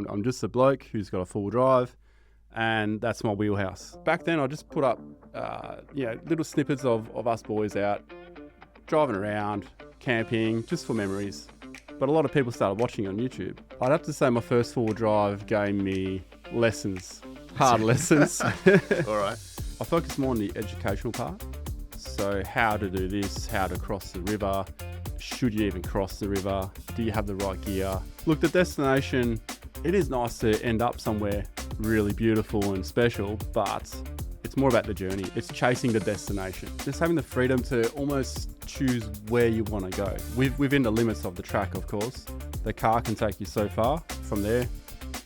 I'm just a bloke who's got a four-wheel drive, and that's my wheelhouse. Back then, I just put up, little snippets of us boys out, driving around, camping, just for memories. But a lot of people started watching on YouTube. I'd have to say my first four-wheel drive gave me lessons, hard lessons. All right. I focused more on the educational part. So how to do this, how to cross the river, should you even cross the river, do you have the right gear? Look, the destination, it is nice to end up somewhere really beautiful and special, but it's more about the journey. It's chasing the destination. Just having the freedom to almost choose where you want to go. Within the limits of the track, of course. The car can take you so far. From there,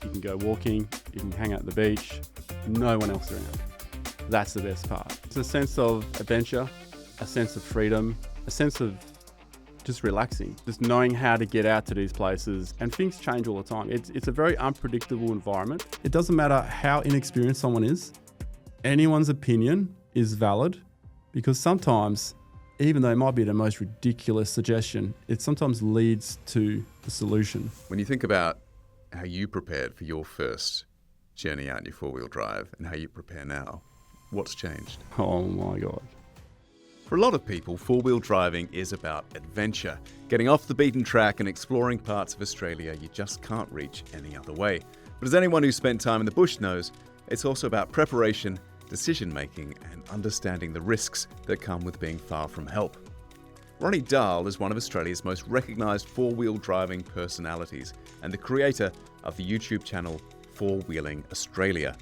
you can go walking, you can hang out at the beach, no one else around. That's the best part. It's a sense of adventure, a sense of freedom, a sense of just relaxing, just knowing how to get out to these places, and things change all the time. It's a very unpredictable environment. It doesn't matter how inexperienced someone is, anyone's opinion is valid, because sometimes, even though it might be the most ridiculous suggestion, it sometimes leads to the solution. When you think about how you prepared for your first journey out in your four-wheel drive and how you prepare now, what's changed? Oh my God. For a lot of people, four-wheel driving is about adventure, getting off the beaten track and exploring parts of Australia you just can't reach any other way. But as anyone who's spent time in the bush knows, it's also about preparation, decision-making, and understanding the risks that come with being far from help. Ronny Dahl is one of Australia's most recognised four-wheel driving personalities and the creator of the YouTube channel Four Wheeling Australia.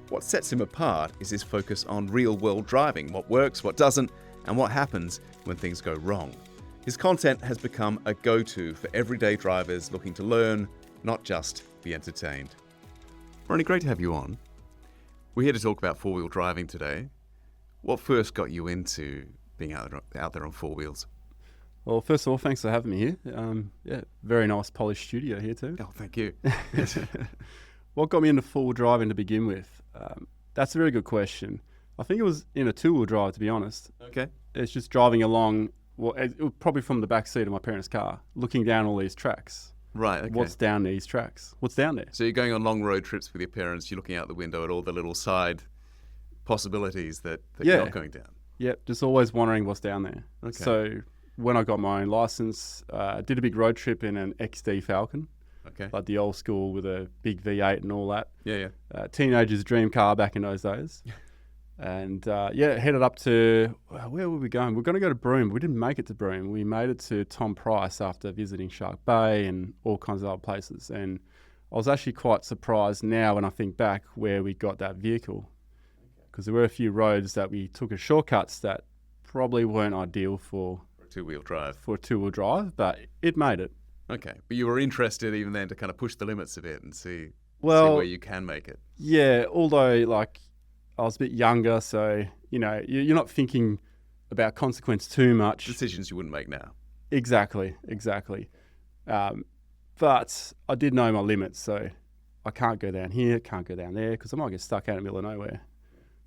What sets him apart is his focus on real-world driving, what works, what doesn't, and what happens when things go wrong. His content has become a go-to for everyday drivers looking to learn, not just be entertained. Ronny, great to have you on. We're here to talk about four-wheel driving today. What first got you into being out there on four wheels? Well, first of all, thanks for having me here. Very nice polished studio here too. Oh, thank you. What got me into four-wheel driving to begin with? That's a very good question. I think it was in a two-wheel drive, to be honest. Okay. It's just driving along, it was probably from the back seat of my parents' car, looking down all these tracks. Right, okay. What's down these tracks? What's down there? So you're going on long road trips with your parents, you're looking out the window at all the little side possibilities that you're not going down. Yep, just always wondering what's down there. Okay. So when I got my own license, I did a big road trip in an XD Falcon. Okay. Like the old school with a big V8 and all that. Yeah. Teenager's dream car back in those days. And headed up to, where were we going? We're going to go to Broome. We didn't make it to Broome. We made it to Tom Price after visiting Shark Bay and all kinds of other places. And I was actually quite surprised now when I think back where we got that vehicle. Because there were a few roads that we took as shortcuts that probably weren't ideal for a two-wheel drive. But it made it. Okay. But you were interested even then to kind of push the limits a bit and see where you can make it. Yeah, although I was a bit younger, so, you're not thinking about consequence too much. Decisions you wouldn't make now. Exactly. But I did know my limits, so I can't go down here, can't go down there, because I might get stuck out in the middle of nowhere.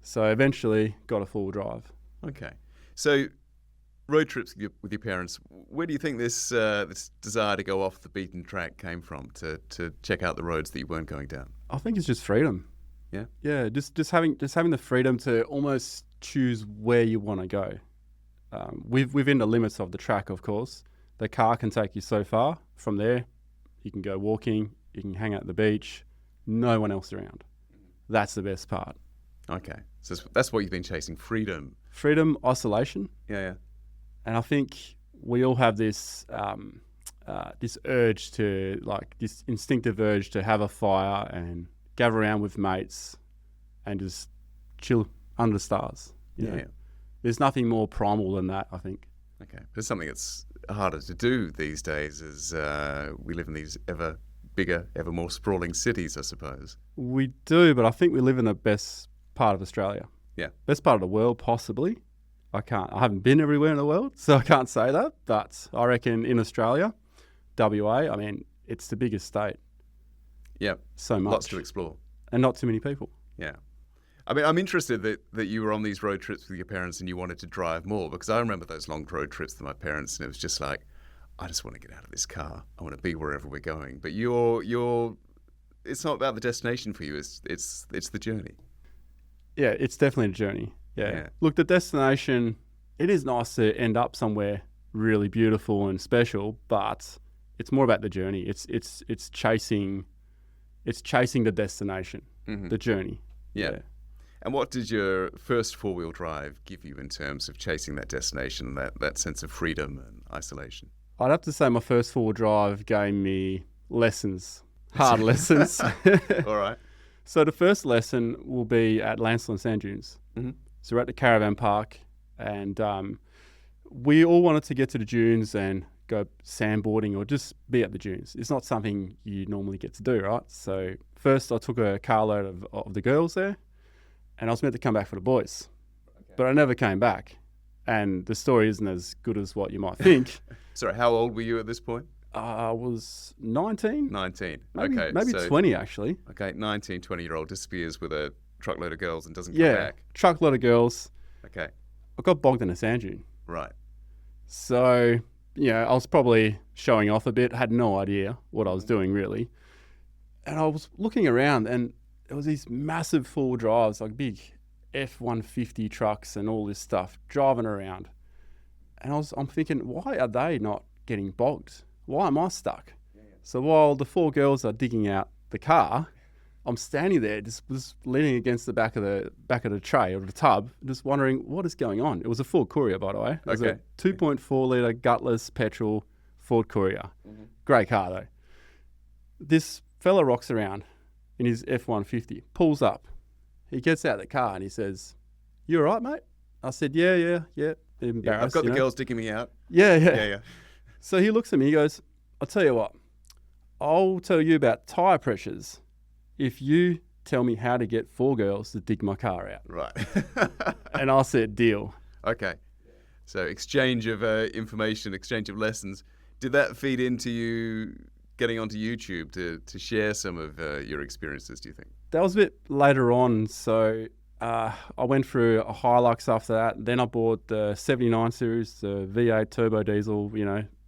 So eventually got a four-wheel drive. Okay. So road trips with your parents, where do you think this desire to go off the beaten track came from, to check out the roads that you weren't going down? I think it's just freedom. Yeah, just having the freedom to almost choose where you want to go. Within the limits of the track, of course. The car can take you so far. From there, you can go walking, you can hang out at the beach, no one else around. That's the best part. Okay, so that's what you've been chasing, freedom. Freedom, isolation. Yeah. And I think we all have this urge to, this instinctive urge to have a fire and gather around with mates and just chill under the stars. You know? There's nothing more primal than that, I think. Okay. There's something that's harder to do these days as we live in these ever bigger, ever more sprawling cities, I suppose. We do, but I think we live in the best part of Australia. Yeah. Best part of the world, possibly. I haven't been everywhere in the world, so I can't say that. But I reckon in Australia, WA, it's the biggest state. Yeah. So much. Lots to explore. And not too many people. Yeah. I'm interested that you were on these road trips with your parents and you wanted to drive more, because I remember those long road trips with my parents and it was just like, I just want to get out of this car. I want to be wherever we're going. But your it's not about the destination for you. It's the journey. Yeah, it's definitely a journey. Yeah. Look, the destination, it is nice to end up somewhere really beautiful and special, but it's more about the journey. It's chasing the destination, the journey. Yeah. And what did your first four-wheel drive give you in terms of chasing that destination, that sense of freedom and isolation? I'd have to say my first four-wheel drive gave me lessons, hard lessons. All right. So the first lesson will be at Lancelin Sand Dunes. So we're at the caravan park, and we all wanted to get to the dunes and go sandboarding or just be at the dunes. It's not something you normally get to do, right? So first I took a carload of the girls there, and I was meant to come back for the boys. But I never came back. And the story isn't as good as what you might think. Sorry, how old were you at this point? I was 19. 19. Maybe 20, actually. Okay, 19, 20-year-old disappears with a truckload of girls and doesn't come back. Truckload of girls. Okay. I got bogged in a sand dune. Right. So, I was probably showing off a bit. Had no idea what I was doing, really. And I was looking around, and there was these massive four-wheel drives, like big F-150 trucks and all this stuff driving around. And I'm thinking, why are they not getting bogged? Why am I stuck? So while the four girls are digging out the car, I'm standing there, just leaning against the back of the tray or the tub, just wondering what is going on. It was a Ford Courier, by the way. It was a 2.4 litre gutless petrol Ford Courier. Great car though. This fella rocks around in his F-150, pulls up. He gets out of the car and he says, "You all right, mate?" I said, yeah. Embarrassed. I've got the girls digging me out. Yeah. So he looks at me, he goes, "I'll tell you what, I'll tell you about tyre pressures if you tell me how to get four girls to dig my car out." Right. And I said, deal. Okay. So exchange of information, exchange of lessons. Did that feed into you getting onto YouTube to share some of your experiences, do you think? That was a bit later on. So I went through a Hilux after that. Then I bought the 79 series, the V8 turbo diesel,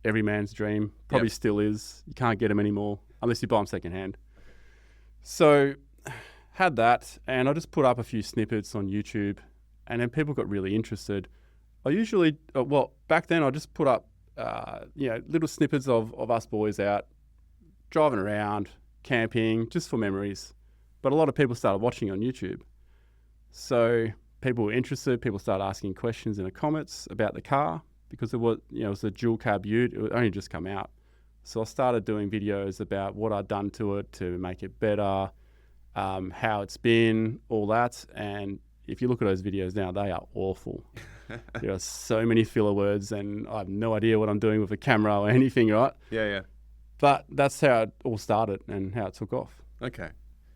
every man's dream. Probably still is. You can't get them anymore unless you buy them secondhand. So had that, and I just put up a few snippets on YouTube, and then people got really interested. I usually, back then I just put up, little snippets of us boys out, driving around, camping, just for memories. But a lot of people started watching on YouTube. So people were interested. People started asking questions in the comments about the car because it was a dual cab ute. It had only just come out. So I started doing videos about what I'd done to it to make it better, how it's been, all that. And if you look at those videos now, they are awful. There are so many filler words, and I have no idea what I'm doing with a camera or anything, right? Yeah. But that's how it all started and how it took off. Okay.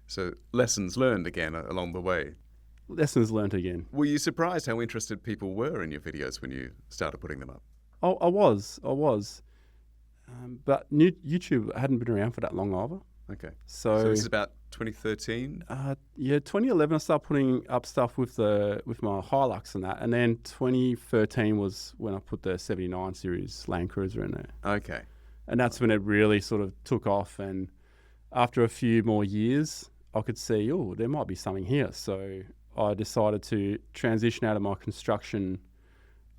So lessons learned again along the way. Lessons learned again. Were you surprised how interested people were in your videos when you started putting them up? Oh, I was. But YouTube hadn't been around for that long either. Okay. So this is about 2013? 2011 I started putting up stuff with my Hilux and that. And then 2013 was when I put the 79 series Land Cruiser in there. Okay. And that's when it really sort of took off. And after a few more years, I could see, there might be something here. So I decided to transition out of my construction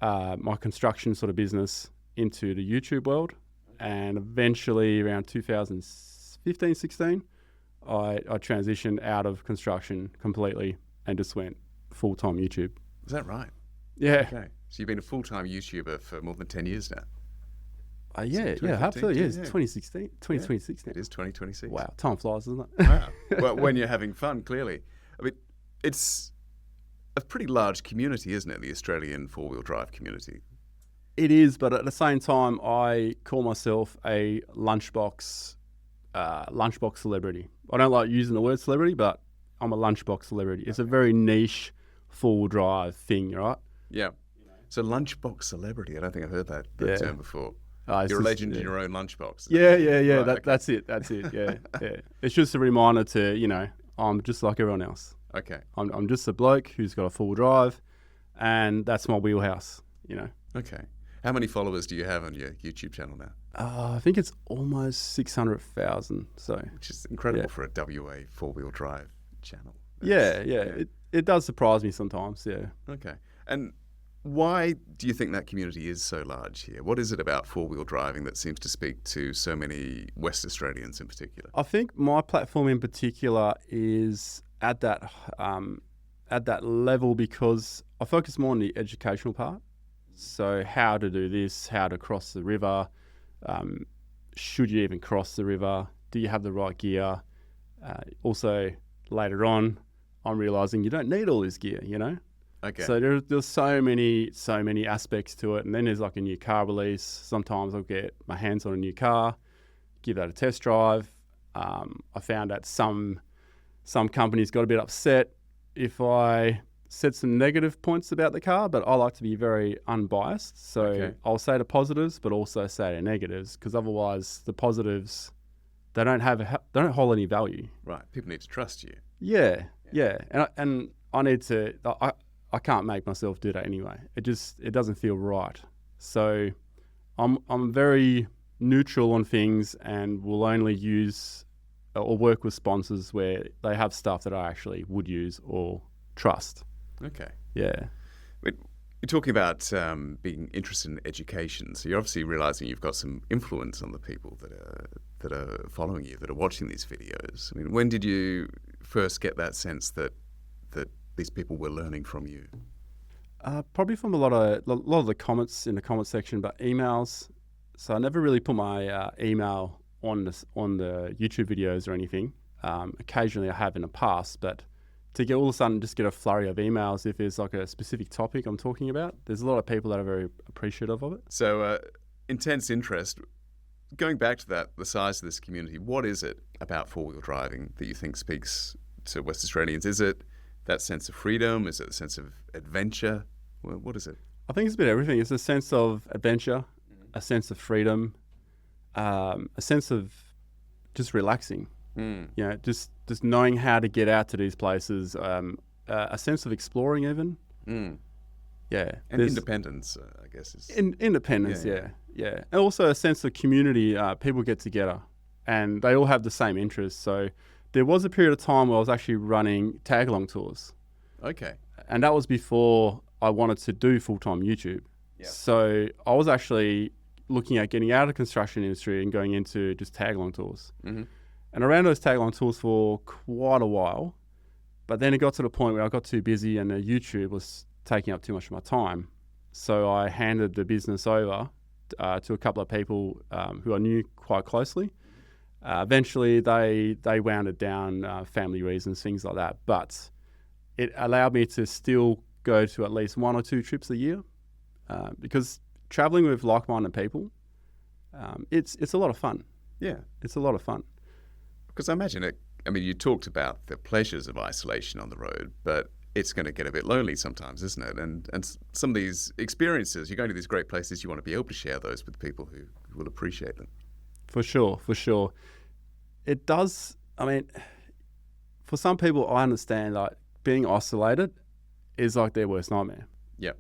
sort of business into the YouTube world. And eventually around 2015, 16, I transitioned out of construction completely and just went full-time YouTube. Is that right? Yeah. Okay. So you've been a full-time YouTuber for more than 10 years now? Absolutely. Yeah, it's 2016. 2026 now. It is 2026. Wow, time flies, doesn't it? Wow. Well, when you're having fun, clearly. I mean, it's a pretty large community, isn't it? The Australian four-wheel drive community. It is, but at the same time, I call myself a lunchbox celebrity. I don't like using the word celebrity, but I'm a lunchbox celebrity. It's a very niche four-wheel drive thing, right? Yeah. So lunchbox celebrity. I don't think I've heard that term before. You're a legend in your own lunchbox. Yeah. Right, That's it. Yeah. It's just a reminder to, I'm just like everyone else. Okay. I'm just a bloke who's got a four-wheel drive, and that's my wheelhouse, Okay. How many followers do you have on your YouTube channel now? I think it's almost 600,000. So, which is incredible for a WA four-wheel drive channel. Yeah. It does surprise me sometimes. Yeah. Okay. And why do you think that community is so large here? What is it about four-wheel driving that seems to speak to so many West Australians in particular? I think my platform in particular is at that level because I focus more on the educational part. So how to do this, how to cross the river, should you even cross the river, do you have the right gear? Also, later on, I'm realising you don't need all this gear, you know? Okay. So there's so many aspects to it. And then there's like a new car release. Sometimes I'll get my hands on a new car, give that a test drive. I found that some companies got a bit upset if I said some negative points about the car, but I like to be very unbiased. So I'll say the positives, but also say the negatives, because otherwise the positives, they don't hold any value. Right. People need to trust you. Yeah. And I need to. I can't make myself do that anyway. It doesn't feel right. So I'm very neutral on things and will only use or work with sponsors where they have stuff that I actually would use or trust. Okay. Yeah. You're talking about being interested in education. So you're obviously realizing you've got some influence on the people that are following you, that are watching these videos. I mean, when did you first get that sense that these people were learning from you? Probably from a lot of the comments in the comment section, but emails. So I never really put my email on the YouTube videos or anything. Occasionally I have in the past, but to get all of a sudden just get a flurry of emails if there's like a specific topic I'm talking about, there's a lot of people that are very appreciative of it. So intense interest. Going back to that, the size of this community, what is it about four-wheel driving that you think speaks to West Australians? Is it that sense of freedom? Is it a sense of adventure? Well, what is it? I think it's a bit of everything. It's a sense of adventure, a sense of freedom, a sense of just relaxing. You know, just knowing how to get out to these places, a sense of exploring even. Yeah. And independence, I guess. Is independence, yeah. And also a sense of community. People get together and they all have the same interests. So there was a period of time where I was actually running tag-along tours. Okay. And that was before I wanted to do full-time YouTube. Yeah. So I was actually looking at getting out of the construction industry and going into just tag-along tours. Mm-hmm. And I ran those tag-along tours for quite a while. But then it got to the point where I got too busy and the YouTube was taking up too much of my time. So I handed the business over to a couple of people who I knew quite closely. Eventually, they wound it down, family reasons, things like that. But it allowed me to still go to at least 1 or 2 trips a year because traveling with like-minded people, it's a lot of fun. Yeah. It's a lot of fun. Because I imagine you talked about the pleasures of isolation on the road, but it's going to get a bit lonely sometimes, isn't it? And some of these experiences, you're going to these great places, you want to be able to share those with people who will appreciate them. For sure. It does, for some people, I understand, like, being isolated is like their worst nightmare. Yep.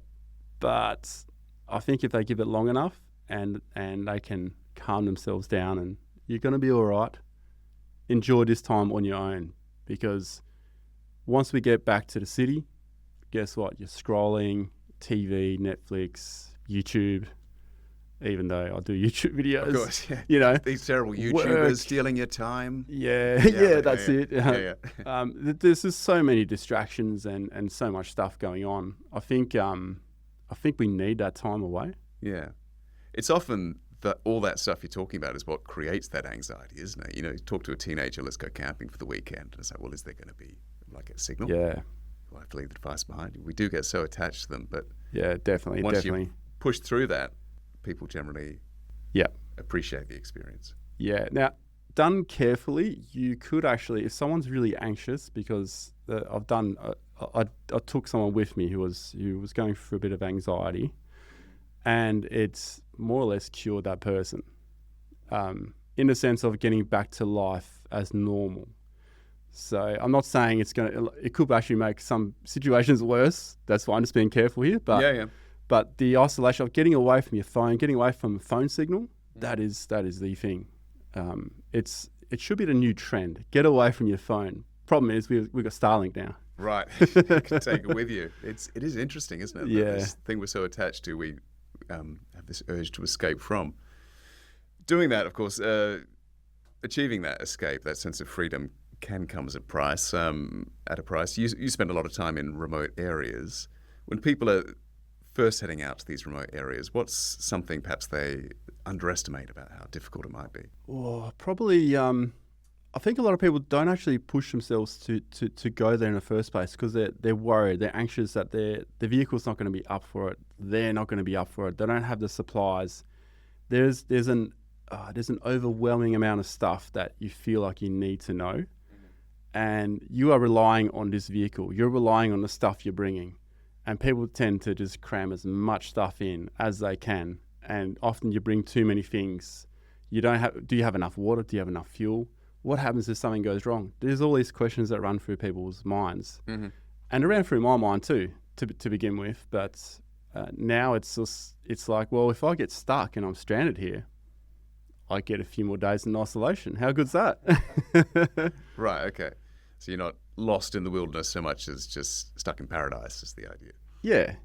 But I think if they give it long enough and they can calm themselves down and you're going to be all right, enjoy this time on your own. Because once we get back to the city, guess what? You're scrolling TV, Netflix, YouTube, even though I do YouTube videos. Of course, yeah. You know, these terrible YouTubers stealing your time. Yeah, that's it. Yeah. There's just so many distractions and so much stuff going on. I think we need that time away. Yeah. It's often that all that stuff you're talking about is what creates that anxiety, isn't it? You know, you talk to a teenager, let's go camping for the weekend, and it's like, well, is there going to be like a signal? Yeah. Well, I have to leave the device behind. We do get so attached to them, but yeah, definitely. Once you push through that, people generally appreciate the experience. Yeah. Now, done carefully, you could actually, if someone's really anxious, because I took someone with me who was going through a bit of anxiety, and it's more or less cured that person in the sense of getting back to life as normal. So I'm not saying it could actually make some situations worse. That's why I'm just being careful here. But But the isolation of getting away from your phone, getting away from phone signal, that is the thing. It should be the new trend. Get away from your phone. Problem is we've got Starlink now. Right. You can take it with you. It is interesting, isn't it? Yeah. This thing we're so attached to, we have this urge to escape from. Doing that, of course, achieving that escape, that sense of freedom, can come as a price. At a price, you spend a lot of time in remote areas. When people are first heading out to these remote areas, what's something perhaps they underestimate about how difficult it might be? Oh, probably. I think a lot of people don't actually push themselves to go there in the first place because they're worried, they're anxious that the vehicle's not going to be up for it. They're not going to be up for it. They don't have the supplies. There's an overwhelming amount of stuff that you feel like you need to know, and you are relying on this vehicle. You're relying on the stuff you're bringing, and people tend to just cram as much stuff in as they can, and often you bring too many things. Do you have enough water? Do you have enough fuel? What happens if something goes wrong? There's all these questions that run through people's minds, and it ran through my mind too to begin with. But now it's like, well, if I get stuck and I'm stranded here, I get a few more days in isolation. How good's that? Right. Okay. So you're not lost in the wilderness so much as just stuck in paradise is the idea.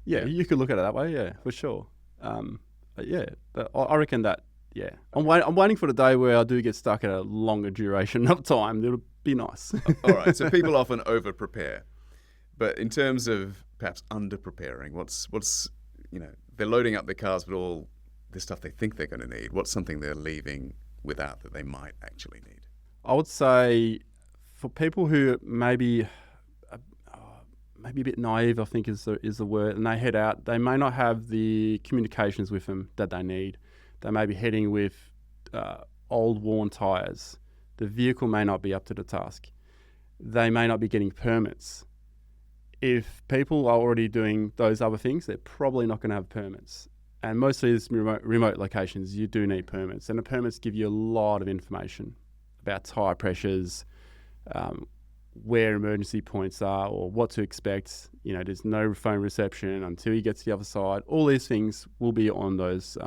Yeah. You could look at it that way. Yeah, for sure. I reckon that. Yeah, I'm waiting for the day where I do get stuck at a longer duration of time. It'll be nice. All right. So people often over-prepare, but in terms of perhaps under-preparing, what's they're loading up their cars with all the stuff they think they're going to need. What's something they're leaving without that they might actually need? I would say for people who maybe a bit naive, I think is the word, and they head out, they may not have the communications with them that they need. They may be heading with old worn tyres. The vehicle may not be up to the task. They may not be getting permits. If people are already doing those other things, they're probably not going to have permits. And most of these remote locations, you do need permits. And the permits give you a lot of information about tyre pressures, where emergency points are or what to expect. There's no phone reception until you get to the other side. All these things will be on those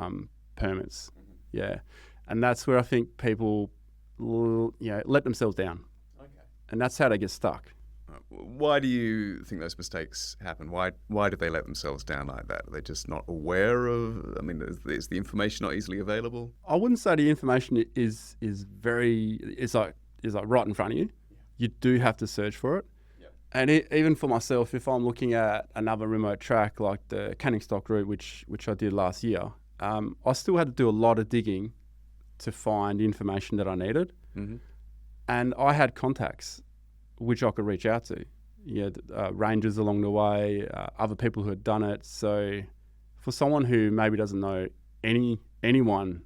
permits. Yeah. And that's where I think people let themselves down. Okay. And that's how they get stuck. Why do you think those mistakes happen? Why do they let themselves down like that? Are they just not aware of? Is the information not easily available? I wouldn't say the information is like right in front of you. You do have to search for it. Yep. And even for myself, if I'm looking at another remote track like the Canningstock route, which I did last year, I still had to do a lot of digging to find information that I needed. Mm-hmm. And I had contacts which I could reach out to. Rangers along the way, other people who had done it. So for someone who maybe doesn't know anyone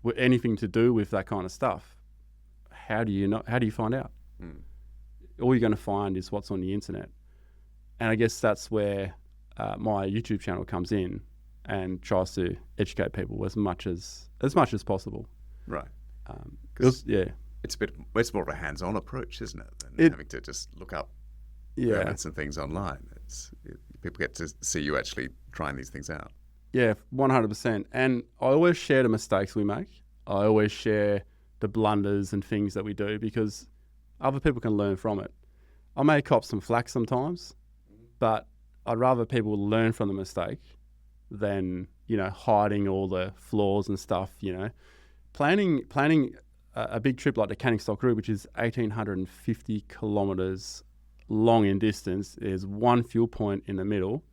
with anything to do with that kind of stuff, how do you find out? All you're going to find is what's on the internet. And I guess that's where my YouTube channel comes in and tries to educate people as much as possible. Right. It's more of a hands-on approach, isn't it, than having to just look up permits and things online. People get to see you actually trying these things out. Yeah, 100%. And I always share the mistakes we make. I always share the blunders and things that we do because other people can learn from it. I may cop some flack sometimes, but I'd rather people learn from the mistake than, hiding all the flaws and stuff, Planning a big trip like the Canningstock route, which is 1,850 kilometres long in distance, there's one fuel point in the middle,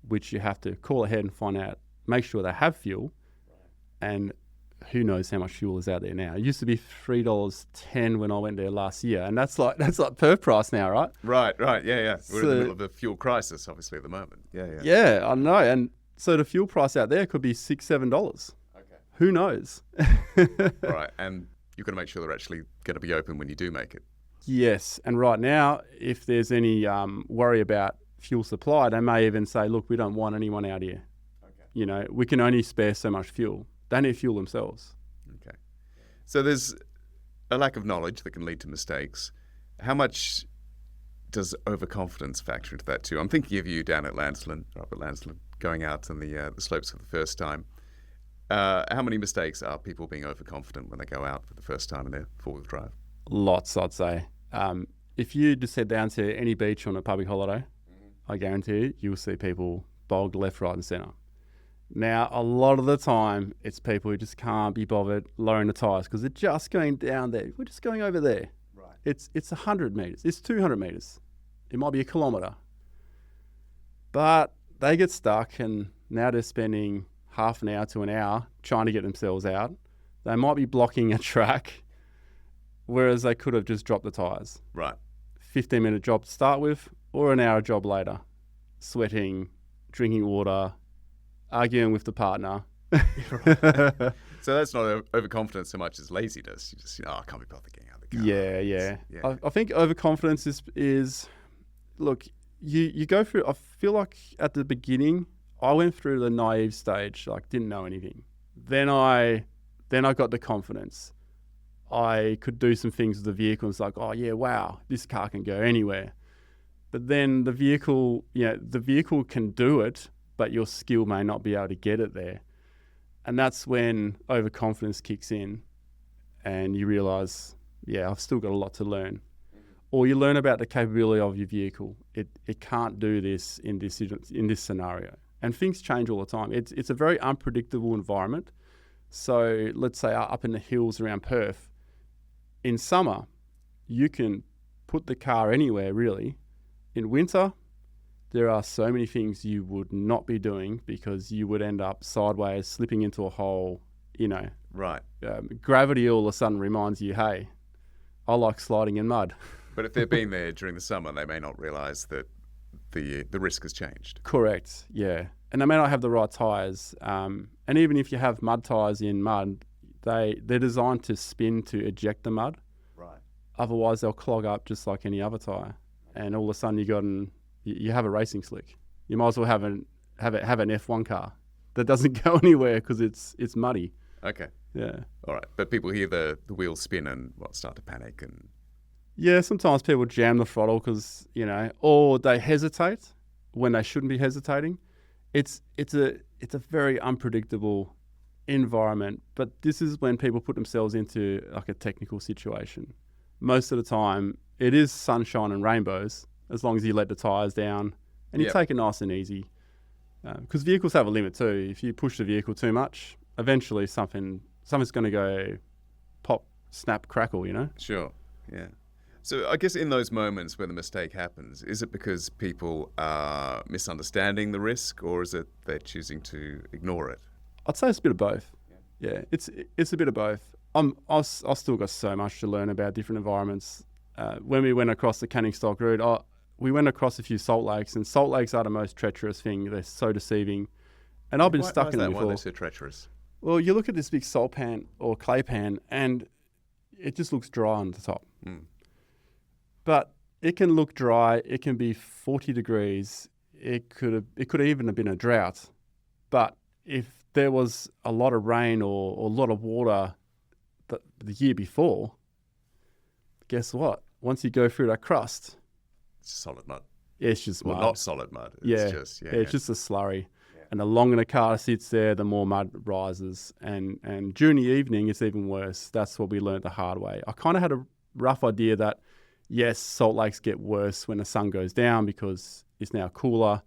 which you have to call ahead and find out, make sure they have fuel, and who knows how much fuel is out there now. It used to be $3.10 when I went there last year, and that's like per price now, right? Right, yeah. We're in the middle of a fuel crisis, obviously, at the moment. Yeah. Yeah, I know, and so the fuel price out there could be $6-7. Okay. Who knows? Right, and you've got to make sure they're actually going to be open when you do make it. Yes, and right now, if there's any worry about fuel supply, they may even say, look, we don't want anyone out here. Okay. We can only spare so much fuel. They need fuel themselves. Okay. So there's a lack of knowledge that can lead to mistakes. How much does overconfidence factor into that too? I'm thinking of you down at Lancelin, going out on the slopes for the first time. How many mistakes are people being overconfident when they go out for the first time in their four-wheel drive? Lots, I'd say. If you just head down to any beach on a public holiday, I guarantee you'll see people bogged left, right and centre. Now, a lot of the time, it's people who just can't be bothered lowering the tyres because they're just going down there. We're just going over there. Right. It's 100 metres. It's 200 metres. It might be a kilometre. But they get stuck and now they're spending half an hour to an hour trying to get themselves out. They might be blocking a track, whereas they could have just dropped the tyres. Right. 15-minute job to start with, or an hour job later. Sweating, drinking water, arguing with the partner. So that's not overconfidence so much as laziness. You just, I can't be bothered getting out of the car. Yeah. I think overconfidence is look, you go through, I feel like at the beginning, I went through the naive stage, like didn't know anything. Then I got the confidence. I could do some things with the vehicle. It's like, oh yeah, wow, this car can go anywhere. But then the vehicle can do it, but your skill may not be able to get it there. And that's when overconfidence kicks in and you realise, yeah, I've still got a lot to learn. Or you learn about the capability of your vehicle. It can't do this in this scenario. And things change all the time. It's a very unpredictable environment. So let's say up in the hills around Perth, in summer, you can put the car anywhere really. In winter, there are so many things you would not be doing because you would end up sideways, slipping into a hole, Right. Gravity all of a sudden reminds you, hey, I like sliding in mud. But if they've been there during the summer, they may not realise that the risk has changed. Correct, yeah. And they may not have the right tyres. And even if you have mud tyres in mud, they're designed to spin to eject the mud. Right. Otherwise, they'll clog up just like any other tyre. And all of a sudden, you have a racing slick. You might as well have an F1 car that doesn't go anywhere because it's muddy. Okay. Yeah. All right. But people hear the wheels spin and start to panic and. Yeah, sometimes people jam the throttle because or they hesitate when they shouldn't be hesitating. It's a very unpredictable environment, but this is when people put themselves into like a technical situation. Most of the time, it is sunshine and rainbows as long as you let the tyres down and you take it nice and easy. Because vehicles have a limit too. If you push the vehicle too much, eventually something's going to go pop, snap, crackle. Sure. Yeah. So I guess in those moments where the mistake happens, is it because people are misunderstanding the risk, or is it they're choosing to ignore it? I'd say it's a bit of both. Yeah, it's a bit of both. I've still got so much to learn about different environments. When we went across the Canningstock route, we went across a few salt lakes, and salt lakes are the most treacherous thing. They're so deceiving. And I've been stuck in them before. Why are they so treacherous? Well, you look at this big salt pan or clay pan, and it just looks dry on the top. Mm. But it can look dry. It can be 40 degrees. It could even have been a drought. But if there was a lot of rain or a lot of water the year before, guess what? Once you go through that crust, it's solid mud. It's just mud. Well, not solid mud. It's just a slurry. Yeah. And the longer the car sits there, the more mud rises. And during the evening, it's even worse. That's what we learned the hard way. I kind of had a rough idea that, yes, salt lakes get worse when the sun goes down because it's now cooler.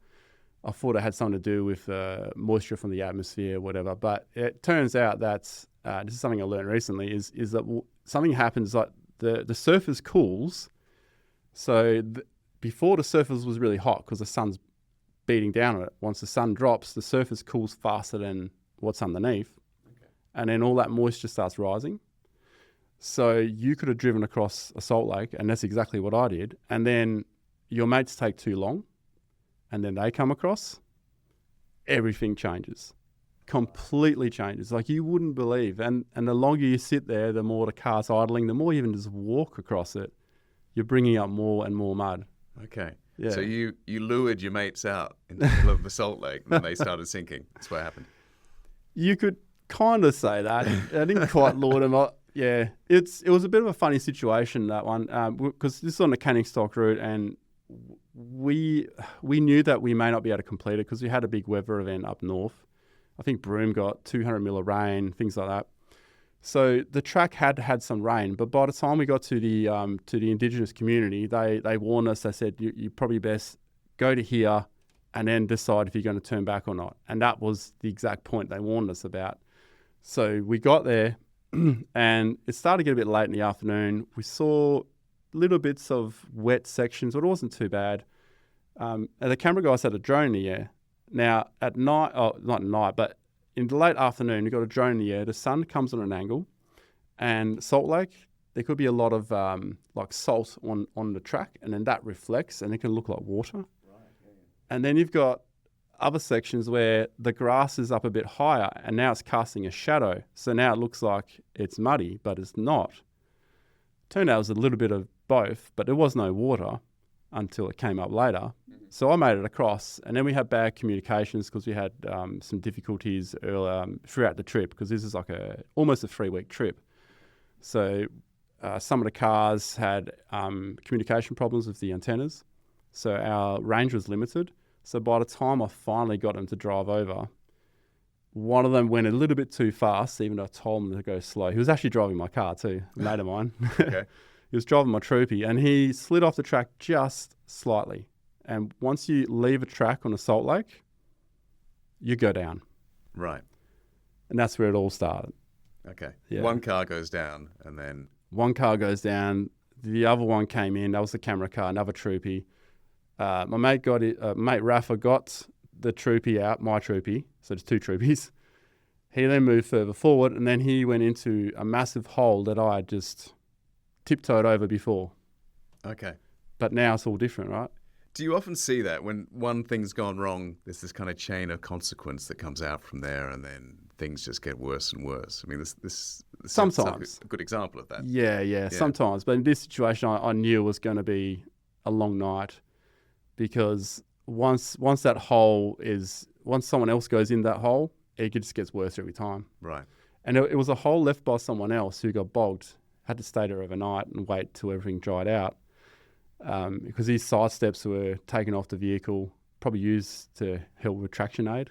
I thought it had something to do with moisture from the atmosphere, whatever. But it turns out that this is something I learned recently, is that something happens like the surface cools. So before the surface was really hot because the sun's beating down on it. Once the sun drops, the surface cools faster than what's underneath. Okay. And then all that moisture starts rising. So you could have driven across a salt lake, and that's exactly what I did. And then your mates take too long, and then they come across, everything changes. Completely changes. Like you wouldn't believe. And the longer you sit there, the more the car's idling, the more you even just walk across it, you're bringing up more and more mud. Okay. Yeah. So you lured your mates out into the middle of the salt lake, and then they started sinking. That's what happened. You could kind of say that. I didn't quite lure them up. Yeah, it was a bit of a funny situation, that one, because this is on the Canningstock route, and we knew that we may not be able to complete it because we had a big weather event up north. I think Broome got 200 mil of rain, things like that. So the track had some rain, but by the time we got to the Indigenous community, they warned us. They said you probably best go to here and then decide if you're going to turn back or not. And that was the exact point they warned us about. So we got there and it started to get a bit late in the afternoon. We saw little bits of wet sections, but it wasn't too bad. And the camera guys had a drone in the air. Now, at night, not at night, but in the late afternoon, you've got a drone in the air. The sun comes on an angle, and Salt Lake, there could be a lot of like salt on the track, and then that reflects, and it can look like water. Right, yeah. And then you've got other sections where the grass is up a bit higher, and now it's casting a shadow. So now it looks like it's muddy, but it's not. Turned out it was a little bit of both, but there was no water until it came up later. So I made it across, and then we had bad communications because we had some difficulties throughout the trip because this is like almost a 3-week trip. So some of the cars had communication problems with the antennas, so our range was limited. So by the time I finally got them to drive over, one of them went a little bit too fast, even though I told him to go slow. He was actually driving my car too, a mate of mine. Okay. He was driving my troopy, and he slid off the track just slightly. And once you leave a track on a salt lake, you go down. Right. And that's where it all started. Okay. Yeah. One car goes down, and then... One car goes down. The other one came in. That was the camera car, another troopy. My mate got it. Mate Rafa got the troopy out, my troopy. So there's 2 troopies. He then moved further forward, and then he went into a massive hole that I had just tiptoed over before. Okay. But now it's all different, right? Do you often see that when one thing's gone wrong, there's this kind of chain of consequence that comes out from there, and then things just get worse and worse? I mean, this sometimes a good example of that. Yeah, sometimes. But in this situation, I knew it was going to be a long night because once someone else goes in that hole, it just gets worse every time. Right. And it was a hole left by someone else who got bogged, had to stay there overnight and wait till everything dried out. Because these side steps were taken off the vehicle, probably used to help with traction aid.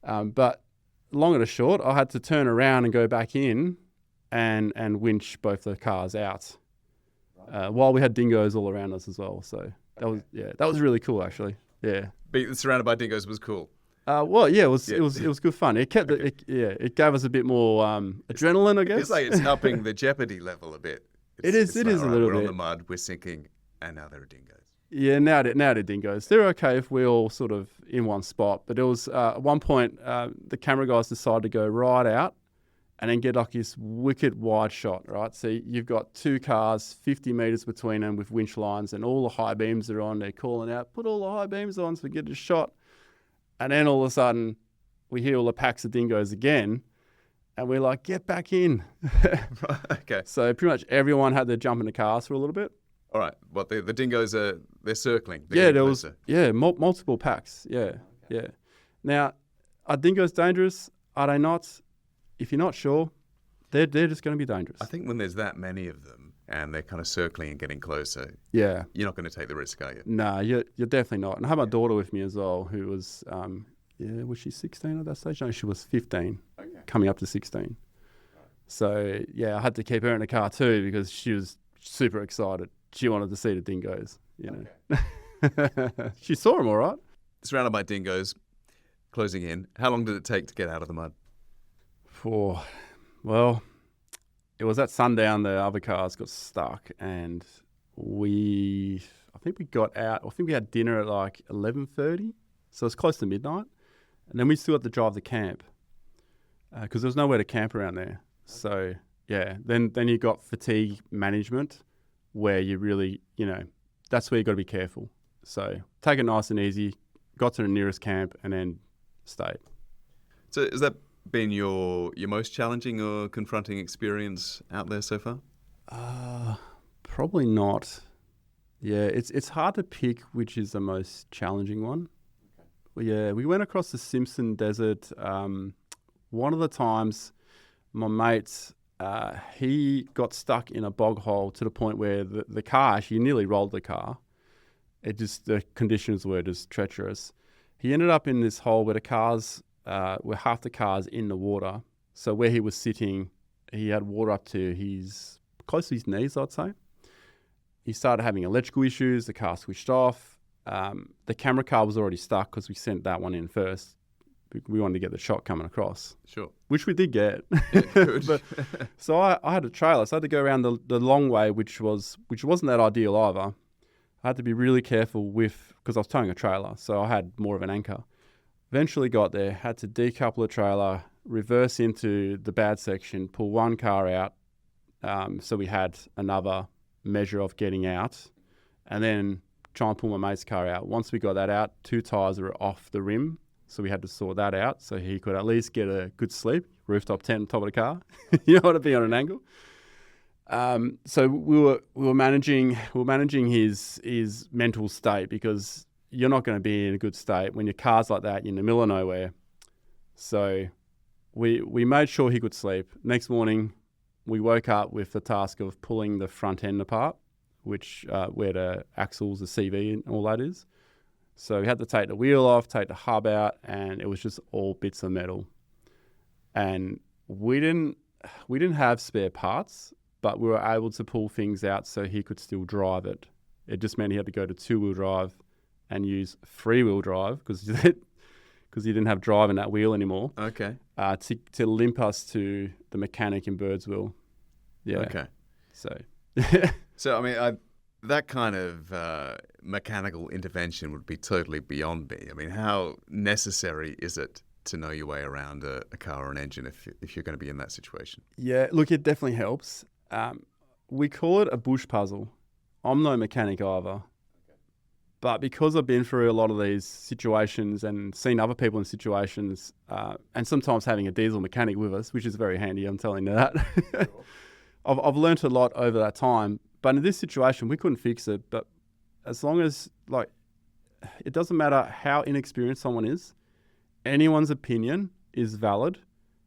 But long and the short, I had to turn around and go back in and winch both the cars out while we had dingoes all around us as well. So that was really cool actually. Yeah, being surrounded by dingoes was cool. It was good fun. It kept it gave us a bit more adrenaline, I guess. It's like it's upping the jeopardy level a bit. It is a little bit. We're on the mud, we're sinking, and now there are dingoes. Yeah, now they're dingoes. They're okay if we're all sort of in one spot. But there was at one point the camera guys decided to go right out and then get like this wicked wide shot, right? So you've got 2 cars, 50 metres between them with winch lines, and all the high beams are on. They're calling out, put all the high beams on so we get a shot. And then all of a sudden, we hear all the packs of dingoes again. And we're like, get back in. Okay. So pretty much everyone had to jump in the cars for a little bit. All right. What the dingoes they're circling. There was multiple packs. Yeah. Now, are dingoes dangerous? Are they not? If you're not sure, they're just going to be dangerous. I think when there's that many of them and they're kind of circling and getting closer, you're not going to take the risk, are you? No, you're definitely not. And I had my daughter with me as well, who was was she 16 at that stage? No, she was 15, coming up to 16. Right. So, I had to keep her in the car too because she was super excited. She wanted to see the dingoes, you know. She saw them all right. Surrounded by dingoes, closing in. How long did it take to get out of the mud? Well, it was at sundown the other cars got stuck and I think we got out, I think we had dinner at like 11:30, so it's close to midnight. And then we still had to drive to camp because there was nowhere to camp around there. So, then you got fatigue management where you really, that's where you got to be careful. So take it nice and easy, got to the nearest camp and then stayed. So has that been your most challenging or confronting experience out there so far? Probably not. Yeah, it's hard to pick which is the most challenging one. Okay. We went across the Simpson Desert. One of the times, my mate, he got stuck in a bog hole to the point where the car, actually nearly rolled the car. the conditions were just treacherous. He ended up in this hole where where half the car's in the water. So where he was sitting, he had water up to close to his knees, I'd say. He started having electrical issues. The car switched off. The camera car was already stuck because we sent that one in first. We wanted to get the shot coming across. Sure. Which we did get. Yeah, good. So I had a trailer. So I had to go around the long way, which wasn't that ideal either. I had to be really careful because I was towing a trailer. So I had more of an anchor. Eventually got there, had to decouple the trailer, reverse into the bad section, pull one car out. So we had another measure of getting out, and then try and pull my mate's car out. Once we got that out, 2 tyres were off the rim. So we had to sort that out so he could at least get a good sleep, rooftop tent on top of the car. You know what, to be on an angle. So we were managing his mental state, because you're not going to be in a good state when your car's like that in the middle of nowhere. So we made sure he could sleep. Next morning, we woke up with the task of pulling the front end apart, which where the axles, the CV, and all that is. So we had to take the wheel off, take the hub out, and it was just all bits of metal. And we didn't have spare parts, but we were able to pull things out so he could still drive it. It just meant he had to go to 2-wheel drive and use 3-wheel drive because he didn't have drive in that wheel anymore. Okay. To limp us to the mechanic in Birdsville. Yeah. Okay. So. So I mean, that kind of mechanical intervention would be totally beyond me. I mean, how necessary is it to know your way around a car or an engine if you're going to be in that situation? Yeah, look, it definitely helps. We call it a bush puzzle. I'm no mechanic either. But because I've been through a lot of these situations and seen other people in situations, and sometimes having a diesel mechanic with us, which is very handy, I'm telling you that. I've learnt a lot over that time. But in this situation, we couldn't fix it. But as long as, it doesn't matter how inexperienced someone is, anyone's opinion is valid,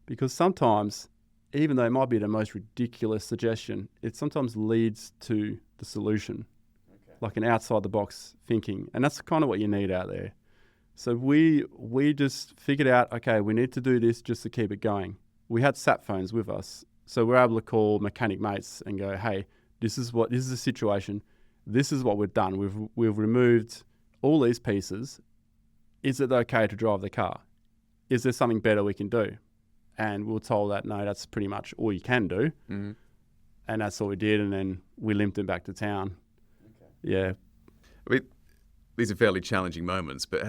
because sometimes, even though it might be the most ridiculous suggestion, it sometimes leads to the solution, like an outside-the-box thinking. And that's kind of what you need out there. So we just figured out, okay, we need to do this just to keep it going. We had sat phones with us, so we're able to call mechanic mates and go, hey, this is the situation. This is what we've done. We've removed all these pieces. Is it okay to drive the car? Is there something better we can do? And we were told that, no, that's pretty much all you can do. Mm-hmm. And that's all we did. And then we limped him back to town. Okay. Yeah. I mean, these are fairly challenging moments, but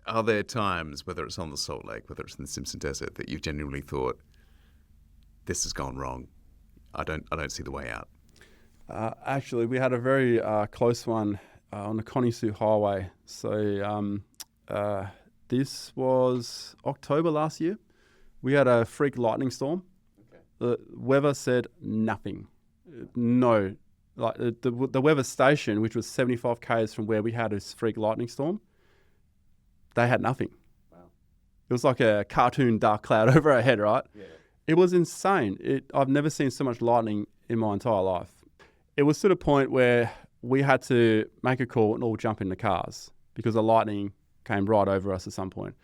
are there times, whether it's on the Salt Lake, whether it's in the Simpson Desert, that you've genuinely thought, this has gone wrong? I don't see the way out. Actually, we had a very close one on the Connie Sue Highway. So this was October last year. We had a freak lightning storm. Okay. The weather said nothing. No. Like the weather station, which was 75 k's from where we had this freak lightning storm, they had nothing. Wow. It was like a cartoon dark cloud over our head, right? Yeah. It was insane. I've never seen so much lightning in my entire life. It was to the point where we had to make a call and all jump in the cars because the lightning came right over us at some point.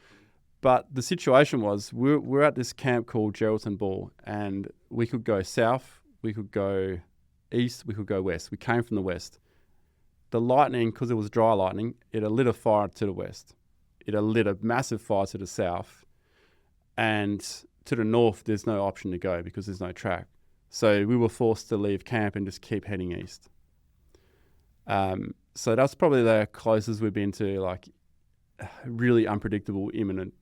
But the situation was we're at this camp called Geraldton Ball, and we could go south, we could go east, we could go west. We came from the west. The lightning, because it was dry lightning, it lit a fire to the west. It lit a massive fire to the south. And to the north, there's no option to go because there's no track. So we were forced to leave camp and just keep heading east. So that's probably the closest we've been to like really unpredictable, imminent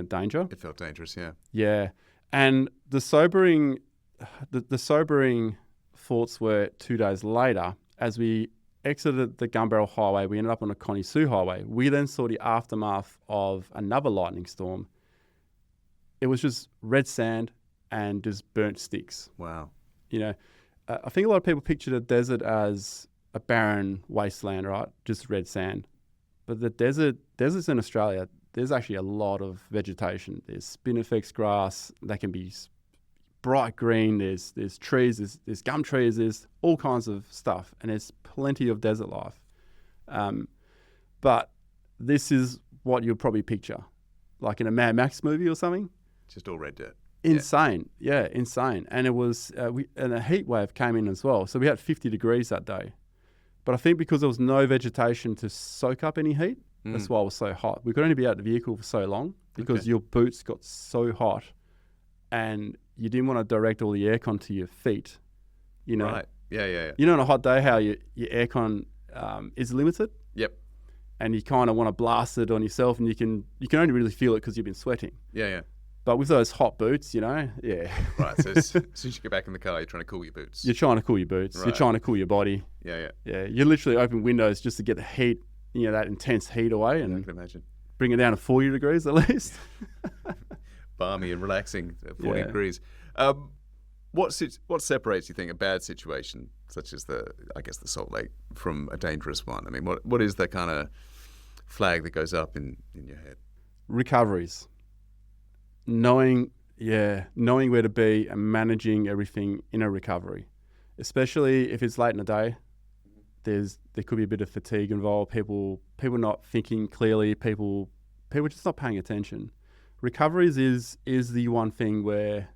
danger. It felt dangerous, yeah. Yeah, and the sobering thoughts were 2 days later as we exited the Gun Barrel Highway. We ended up on the Connie Sue Highway. We then saw the aftermath of another lightning storm. It was just red sand and just burnt sticks. Wow. You know, I think a lot of people picture the desert as a barren wasteland, right? Just red sand. But the deserts in Australia, there's actually a lot of vegetation. There's spinifex grass that can be bright green. There's trees, there's gum trees, there's all kinds of stuff. And there's plenty of desert life. But this is what you'll probably picture, like in a Mad Max movie or something. Just all red dirt. Insane. Yeah, insane. And it was, and a heat wave came in as well. So we had 50 degrees that day. But I think because there was no vegetation to soak up any heat, that's why it was so hot. We could only be out of the vehicle for so long because your boots got so hot and you didn't want to direct all the aircon to your feet. You know? Right. Yeah. You know, on a hot day, how your aircon is limited? Yep. And you kind of want to blast it on yourself, and you can only really feel it because you've been sweating. Yeah. But with those hot boots, Right. So as soon as you get back in the car, you're trying to cool your boots. You're trying to cool your boots. Right. You're trying to cool your body. Yeah. Yeah. You literally open windows just to get the heat, that intense heat away, and I can imagine. Bring it down to 40 degrees at least. Balmy and relaxing at 40 degrees. What separates, you think, a bad situation, such as the Salt Lake, from a dangerous one? I mean, what is the kind of flag that goes up in your head? Recoveries. Knowing where to be and managing everything in a recovery, especially if it's late in the day. There could be a bit of fatigue involved. People not thinking clearly. People just not paying attention. Recoveries is the one thing where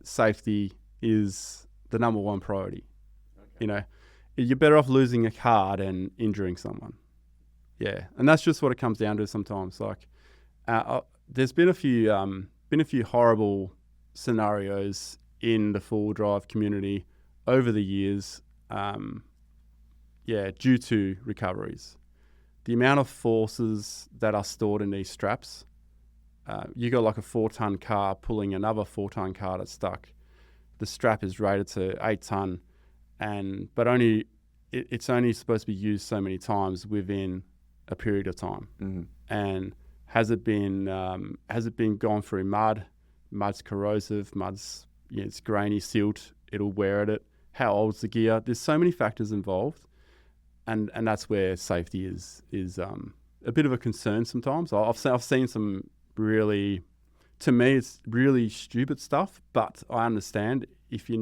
safety is the number one priority. Okay. You're better off losing a car than injuring someone. Yeah, and that's just what it comes down to sometimes. Like, there's been a few horrible scenarios in the four-wheel drive community over the years. Due to recoveries. The amount of forces that are stored in these straps, you got like a 4-ton car pulling another 4-ton car that's stuck. The strap is rated to 8 ton, but it's only supposed to be used so many times within a period of time. Mm-hmm. And has it been gone through mud? Mud's corrosive. Mud's it's grainy, silt. It'll wear at it. How old's the gear? There's so many factors involved. And that's where safety is a bit of a concern sometimes. I've seen some really, to me, it's really stupid stuff. But I understand if you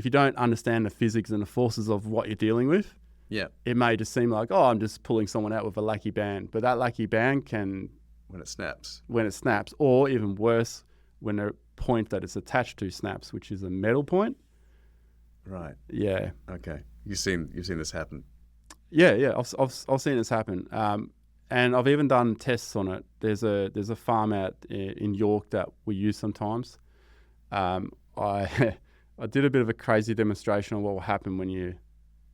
don't understand the physics and the forces of what you're dealing with, it may just seem like, I'm just pulling someone out with a lucky band. But that lucky band can when it snaps, or even worse, when the point that it's attached to snaps, which is a metal point. Right. Yeah. Okay. You've seen this happen. Yeah. I've seen this happen, and I've even done tests on it. There's a farm out in York that we use sometimes. I did a bit of a crazy demonstration on what will happen when you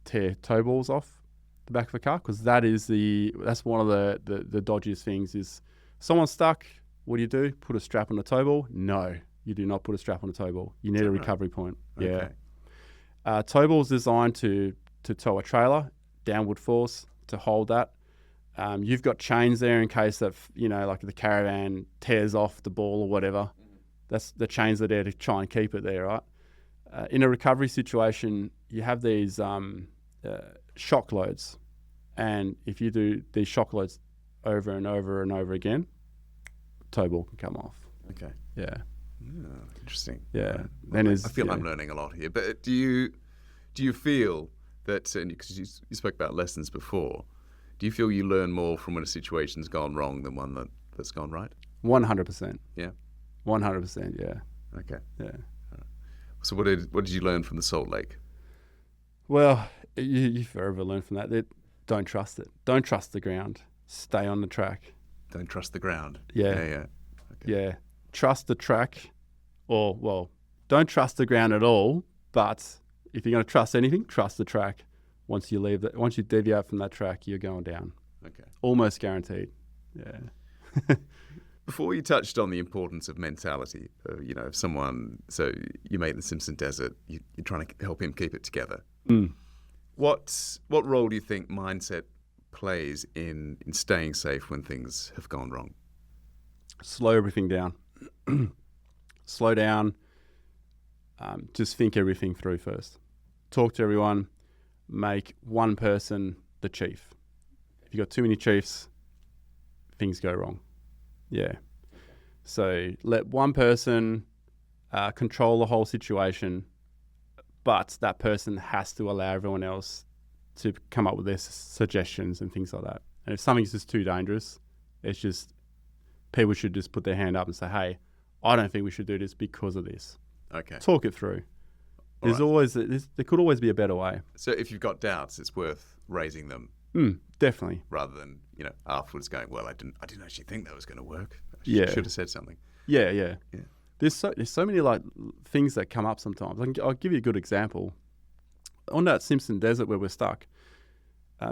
tear toe balls off the back of a car, because that's one of the dodgiest things. Is someone stuck? What do? Put a strap on the toe ball? No, you do not put a strap on the toe ball. You need a recovery point. Okay. Yeah. Tow ball's designed to tow a trailer, downward force to hold that. You've got chains there in case that like the caravan tears off the ball or whatever. That's the chains are there to try and keep it there, right? In a recovery situation, you have these shock loads, and if you do these shock loads over and over and over again, tow ball can come off. Okay. Yeah. Oh, interesting. Yeah. Well, I feel I'm learning a lot here. But do you feel that, because you spoke about lessons before, do you feel you learn more from when a situation's gone wrong than one that's gone right? 100%. Yeah. 100%. Yeah. Okay. Yeah. So what did you learn from the Salt Lake? Well, you forever learn from that. Don't trust it. Don't trust the ground. Stay on the track. Don't trust the ground. Yeah. Yeah. Okay. Yeah. Trust the track, don't trust the ground at all. But if you're going to trust anything, trust the track. Once you deviate from that track, you're going down. Okay. Almost guaranteed. Yeah. Before you touched on the importance of mentality, if someone, so you mate in the Simpson Desert, you're trying to help him keep it together. Mm. What role do you think mindset plays in staying safe when things have gone wrong? Slow everything down. Slow down. Just think everything through first. Talk to everyone. Make one person the chief. If you've got too many chiefs, things go wrong. Yeah. So let one person control the whole situation, but that person has to allow everyone else to come up with their suggestions and things like that. And if something's just too dangerous, it's just people should just put their hand up and say, hey, I don't think we should do this because of this. Okay. Talk it through. There could always be a better way. So if you've got doubts, it's worth raising them. Definitely. Rather than, afterwards going, well, I didn't actually think that was going to work. I should have said something. Yeah. There's so many like things that come up sometimes. I'll give you a good example. On that Simpson Desert where we're stuck,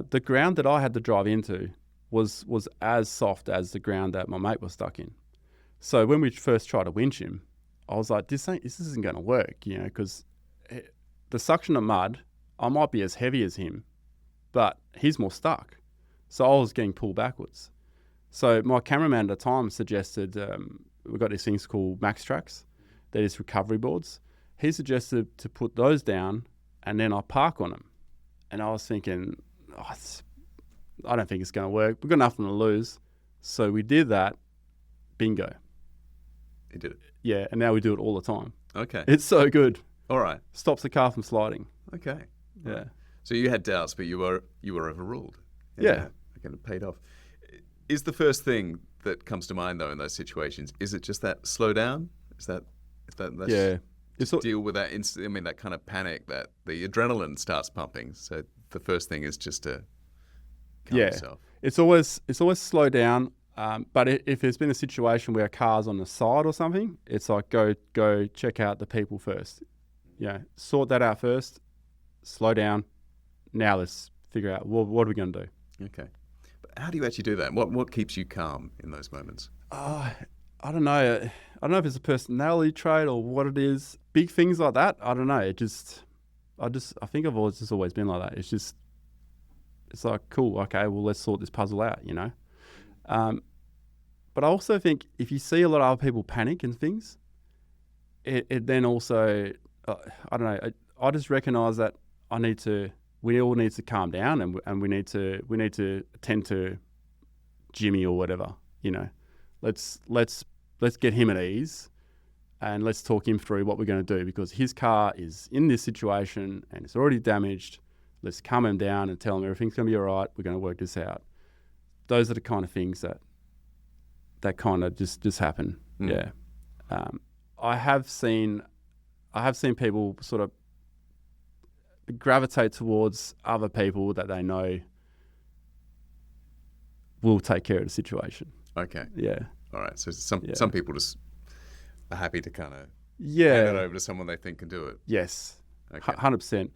the ground that I had to drive into was as soft as the ground that my mate was stuck in. So when we first tried to winch him, I was like, this isn't going to work, because the suction of mud, I might be as heavy as him, but he's more stuck. So I was getting pulled backwards. So my cameraman at the time suggested, we've got these things called max tracks. They're just recovery boards. He suggested to put those down and then I park on them. And I was thinking, I don't think it's going to work. We've got nothing to lose. So we did that. Bingo. You did it? Yeah, and now we do it all the time. Okay. It's so good. All right. Stops the car from sliding. Okay. Yeah. So you had doubts, but you were overruled. Yeah. Again, it paid off. Is the first thing that comes to mind though in those situations, is it just that slow down? Is that yeah. Deal with that that kind of panic that the adrenaline starts pumping. So the first thing is just to calm yourself. It's always slow down. But if there's been a situation where a car's on the side or something, it's like go check out the people first. Sort that out first. Slow down. Now let's figure out what are we going to do. Okay. But how do you actually do that? What keeps you calm in those moments? I don't know. I don't know if it's a personality trait or what it is. Big things like that, I don't know. I think I've always been like that. It's like, cool, okay, well, let's sort this puzzle out, But I also think if you see a lot of other people panic and things, it then also, I don't know, I just recognise that we all need to calm down and we need to attend to Jimmy or whatever, Let's get him at ease and let's talk him through what we're going to do because his car is in this situation and it's already damaged. Let's calm him down and tell him everything's going to be all right. We're going to work this out. Those are the kind of things that kind of just happen. Yeah. I have seen people sort of gravitate towards other people that they know will take care of the situation. Okay. Yeah. All right. So some people just are happy to kind of hand it over to someone they think can do it. Yes. Okay. 100%.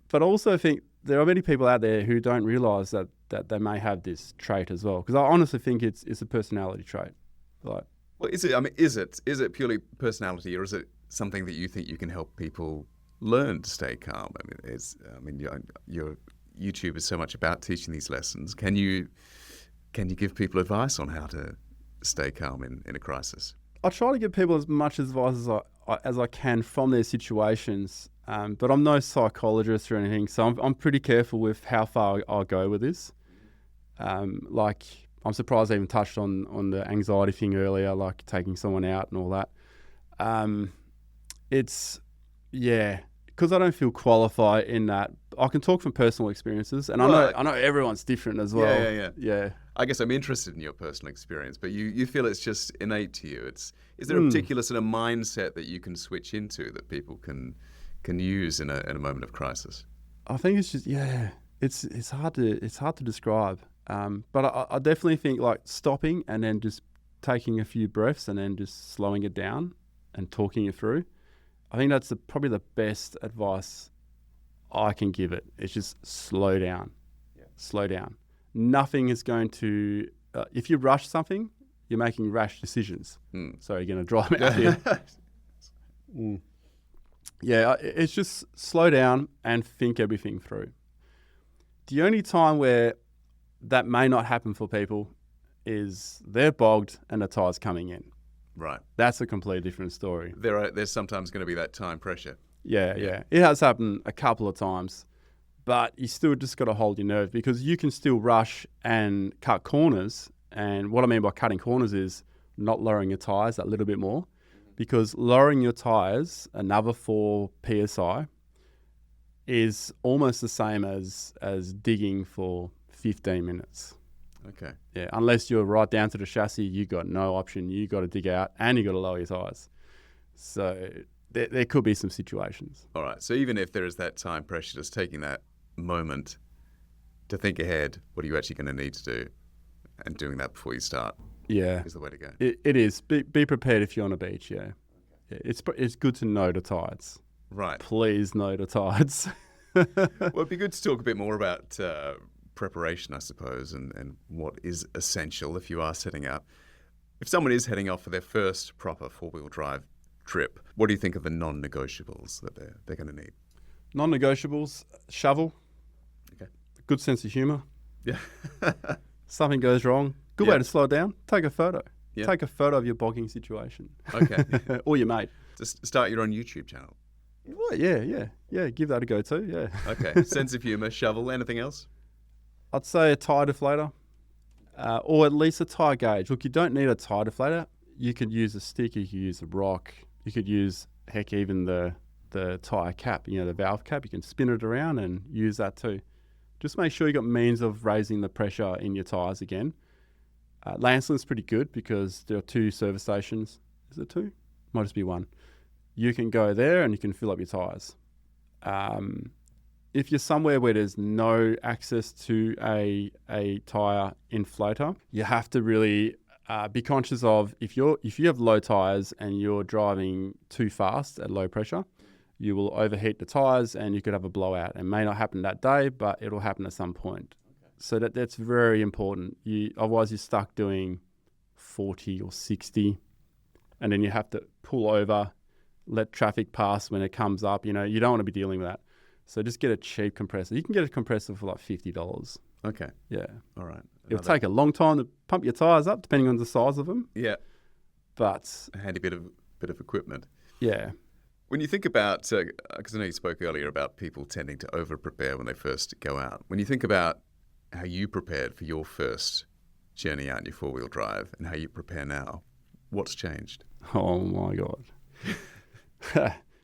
But I also think there are many people out there who don't realise that they may have this trait as well. Because I honestly think it's a personality trait. Well, is it? I mean, is it purely personality, or is it something that you think you can help people learn to stay calm? Your YouTube is so much about teaching these lessons. Can you give people advice on how to stay calm in a crisis? I try to give people as much advice as I can from their situations, but I'm no psychologist or anything, so I'm pretty careful with how far I go with this. I'm surprised I even touched on the anxiety thing earlier, like taking someone out and all that. Because I don't feel qualified in that. I can talk from personal experiences, and I know everyone's different as well. Yeah. I guess I'm interested in your personal experience, but you feel it's just innate to you. Is there a particular sort of mindset that you can switch into that people can use in a moment of crisis? I think it's just it's hard to describe. But I definitely think like stopping and then just taking a few breaths and then just slowing it down and talking it through. I think that's probably the best advice I can give it. It's just slow down. Yeah. Slow down. Nothing is going to... if you rush something, you're making rash decisions. So you're going to drive me out here. Yeah, it's just slow down and think everything through. The only time where that may not happen for people is they're bogged and the tire's coming in. Right. That's a completely different story. There's sometimes going to be that time pressure. Yeah. It has happened a couple of times, but you still just got to hold your nerve because you can still rush and cut corners. And what I mean by cutting corners is not lowering your tires that little bit more, because lowering your tires another 4 psi is almost the same as digging for 15 minutes. Okay. Yeah, unless you're right down to the chassis, you got no option. You got to dig out and you got to lower your tyres. So there could be some situations. All right. So even if there is that time pressure, just taking that moment to think ahead, what are you actually going to need to do, and doing that before you start is the way to go. It is. Be prepared if you're on a beach, yeah. It's good to know the tides. Right. Please know the tides. Well, it'd be good to talk a bit more about preparation, I suppose, and what is essential if you are setting out. If someone is heading off for their first proper four-wheel drive trip, what do you think are the non-negotiables that they're going to need? Non-negotiables, shovel. Okay. Good sense of humour. Yeah. Something goes wrong. Good way to slow it down. Take a photo. Yeah. Take a photo of your bogging situation. Okay. Or your mate. Just start your own YouTube channel. Well, yeah. Give that a go too. Yeah. Okay. Sense of humour, shovel. Anything else? I'd say a tyre deflator, or at least a tyre gauge. Look, you don't need a tyre deflator. You could use a stick. You could use a rock. You could use, heck, even the tyre cap. You know, the valve cap. You can spin it around and use that too. Just make sure you got means of raising the pressure in your tyres again. Lancelin's pretty good because there are 2 service stations. Is it 2? Might just be 1. You can go there and you can fill up your tyres. If you're somewhere where there's no access to a tyre inflator, you have to really be conscious of if you have low tyres and you're driving too fast at low pressure, you will overheat the tyres and you could have a blowout. It may not happen that day, but it'll happen at some point. Okay. So that's very important. Otherwise you're stuck doing 40 or 60 and then you have to pull over, let traffic pass when it comes up. You know, you don't want to be dealing with that. So just get a cheap compressor. You can get a compressor for like $50. Okay. Yeah. All right. It'll take a long time to pump your tyres up, depending on the size of them. Yeah. But a handy bit of equipment. Yeah. When you think about, because I know you spoke earlier about people tending to over-prepare when they first go out. When you think about how you prepared for your first journey out in your four-wheel drive and how you prepare now, what's changed? Oh my God.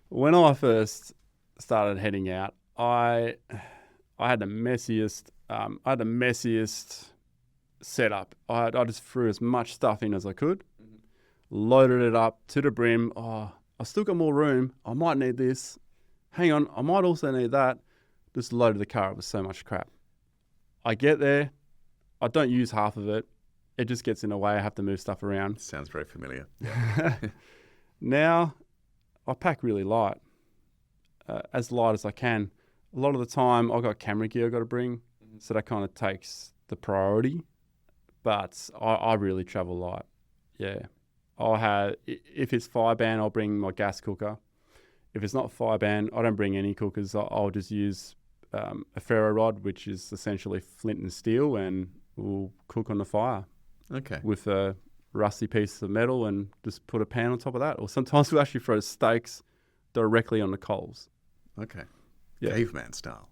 When I first started heading out, I had the messiest setup. I just threw as much stuff in as I could, loaded it up to the brim. Oh, I still got more room. I might need this. Hang on, I might also need that. Just loaded the car up with so much crap. I get there, I don't use half of it. It just gets in the way. I have to move stuff around. Sounds very familiar. Now, I pack really light, as light as I can. A lot of the time, I've got camera gear I've got to bring, so that kind of takes the priority. But I really travel light. Yeah. If it's fireban, I'll bring my gas cooker. If it's not fireban, I don't bring any cookers. I'll just use a ferro rod, which is essentially flint and steel, and we'll cook on the fire. Okay. With a rusty piece of metal and just put a pan on top of that. Or sometimes we'll actually throw steaks directly on the coals. Okay. Yeah. Caveman style.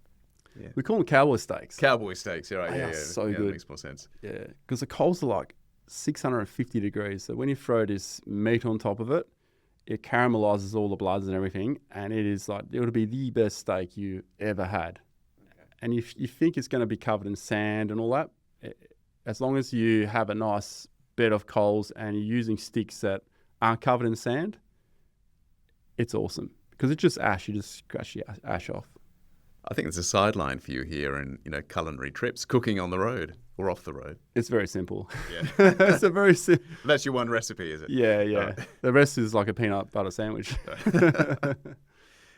Yeah. We call them cowboy steaks. Cowboy steaks, right. They are so good. That makes more sense. Yeah, because the coals are like 650 degrees. So when you throw this meat on top of it, it caramelizes all the bloods and everything. And it is like, it would be the best steak you ever had. Okay. And if you think it's going to be covered in sand and all that, as long as you have a nice bed of coals and you're using sticks that aren't covered in sand, it's awesome. Because it's just ash. You just scratch the ash off. I think there's a sideline for you here in, culinary trips, cooking on the road or off the road. It's very simple. Yeah. It's a very simple. That's your one recipe, is it? Yeah. Right. The rest is like a peanut butter sandwich.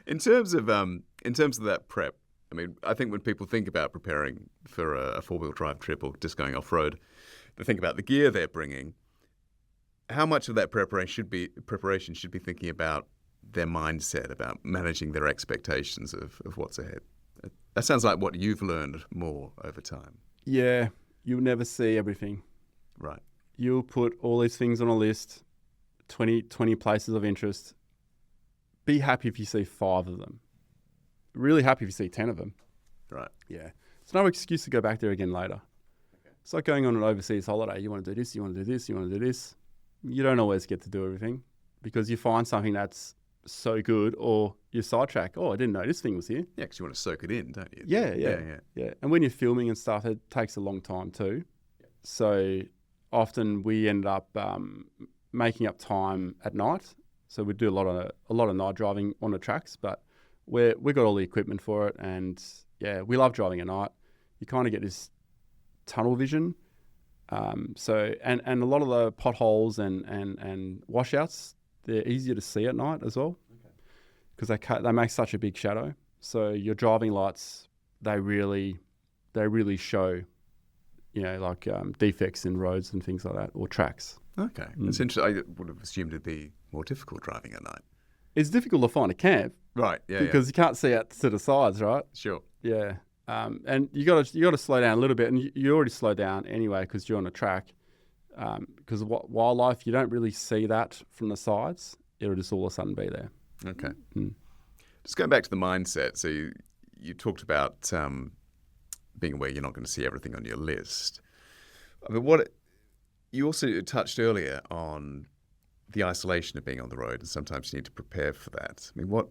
In terms of that prep, I mean, I think when people think about preparing for a four-wheel drive trip or just going off-road, they think about the gear they're bringing. How much of that preparation should be thinking about their mindset, about managing their expectations of what's ahead? That sounds like what you've learned more over time. Yeah, you'll never see everything. Right. You'll put all these things on a list, 20 places of interest. Be happy if you see 5 of them. Really happy if you see 10 of them. Right. Yeah. It's no excuse to go back there again later. Okay. It's like going on an overseas holiday. You want to do this, you want to do this, you want to do this. You don't always get to do everything because you find something that's so good, or you sidetrack. Oh, I didn't know this thing was here. Yeah, because you want to soak it in, don't you? Yeah. And when you're filming and stuff, it takes a long time too. So often we end up making up time at night. So we do a lot of night driving on the tracks, but we've got all the equipment for it, and yeah, we love driving at night. You kind of get this tunnel vision. So a lot of the potholes and washouts, they're easier to see at night as well, because they make such a big shadow. So your driving lights, they really show, like defects in roads and things like that, or tracks. Okay, It's interesting. I would have assumed it'd be more difficult driving at night. It's difficult to find a camp, right? Yeah, because you can't see out to the sides, right? Sure. Yeah, and you got to slow down a little bit, and you already slow down anyway because you're on a track. Because wildlife, you don't really see that from the sides. It'll just all of a sudden be there. Okay. Just going back to the mindset. So you talked about being aware you're not going to see everything on your list. I mean, you also touched earlier on the isolation of being on the road, and sometimes you need to prepare for that. I mean,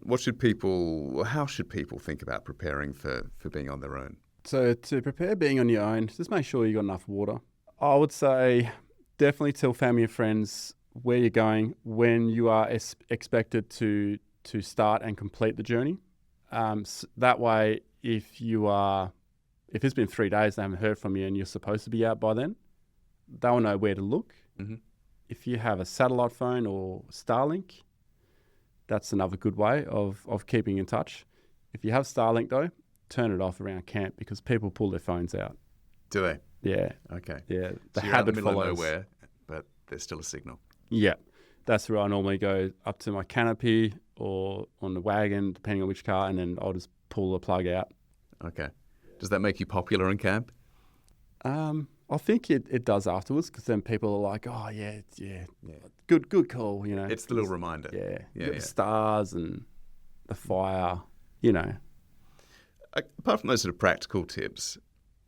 how should people think about preparing for being on their own? So to prepare being on your own, just make sure you got enough water. I would say definitely tell family and friends where you're going, when you are expected to start and complete the journey. So that way, if it's been 3 days they haven't heard from you and you're supposed to be out by then, they'll know where to look. Mm-hmm. If you have a satellite phone or Starlink, that's another good way of keeping in touch. If you have Starlink though, turn it off around camp, because people pull their phones out. Do they? Yeah. Okay. Yeah. The habit follows. You're out in the middle of nowhere, but there's still a signal. Yeah. That's where I normally go up to my canopy or on the wagon, depending on which car, and then I'll just pull the plug out. Okay. Does that make you popular in camp? I think it does afterwards, because then people are like, oh, yeah, good call, It's the little reminder. Yeah. The stars and the fire, Apart from those sort of practical tips,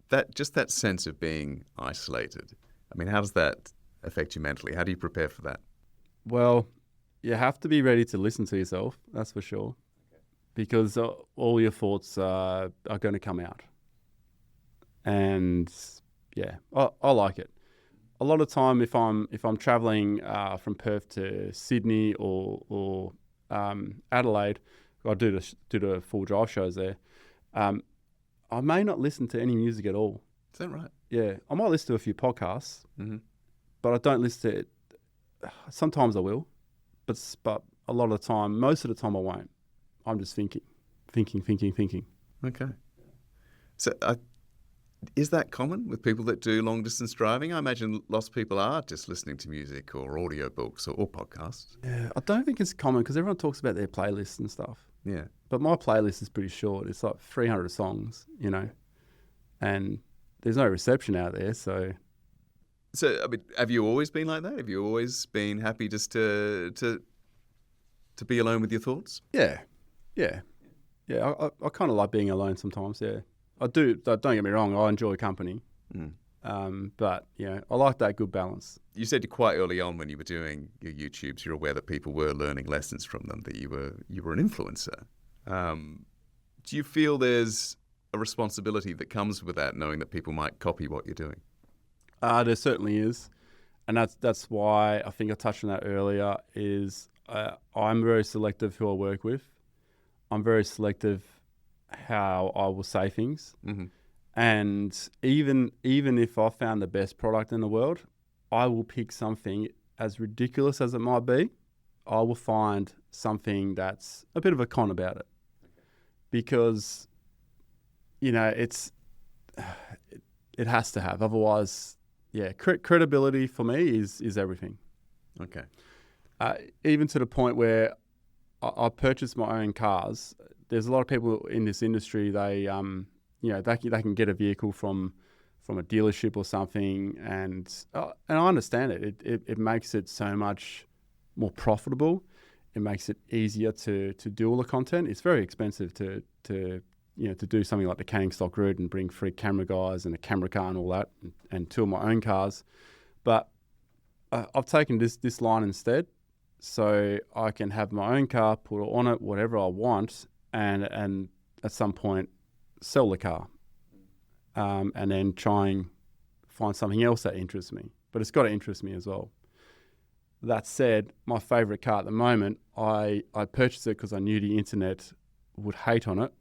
that sense of being isolated, I mean, how does that affect you mentally? How do you prepare for that? Well, you have to be ready to listen to yourself, that's for sure, because all your thoughts are going to come out. And yeah, I like it. A lot of time, if I'm traveling from Perth to Sydney or Adelaide, I do the full drive shows there. I may not listen to any music at all. Is that right? Yeah, I might listen to a few podcasts, but I don't listen to it. Sometimes I will, but a lot of the time, most of the time I won't. I'm just thinking. Okay. So is that common with people that do long distance driving? I imagine lots of people are just listening to music or audiobooks or podcasts. Yeah, I don't think it's common, because everyone talks about their playlists and stuff. Yeah. But my playlist is pretty short. It's like 300 songs, and there's no reception out there, so... So, I mean, have you always been like that? Have you always been happy just to be alone with your thoughts? Yeah. I kind of like being alone sometimes. Yeah, I do. Don't get me wrong. I enjoy company, but I like that good balance. You said quite early on when you were doing your YouTubes, you're aware that people were learning lessons from them, that you were an influencer. Do you feel there's a responsibility that comes with that, knowing that people might copy what you're doing? There certainly is, and that's why I think I touched on that earlier. Is I'm very selective who I work with. I'm very selective how I will say things, and even if I found the best product in the world, I will pick something as ridiculous as it might be. I will find something that's a bit of a con about it, because it has to have, otherwise. Yeah, credibility for me is everything. Okay. Even to the point where I purchase my own cars. There's a lot of people in this industry. They they can get a vehicle from a dealership or something, and I understand it. It makes it so much more profitable. It makes it easier to do all the content. It's very expensive to do something like the Canning Stock route and bring 3 camera guys and a camera car and all that, and 2 of my own cars. But I've taken this line instead. so I can have my own car, put on it whatever I want, and at some point sell the car, and then try and find something else that interests me. But it's got to interest me as well. That said, my favourite car at the moment, I purchased it because I knew the internet would hate on it,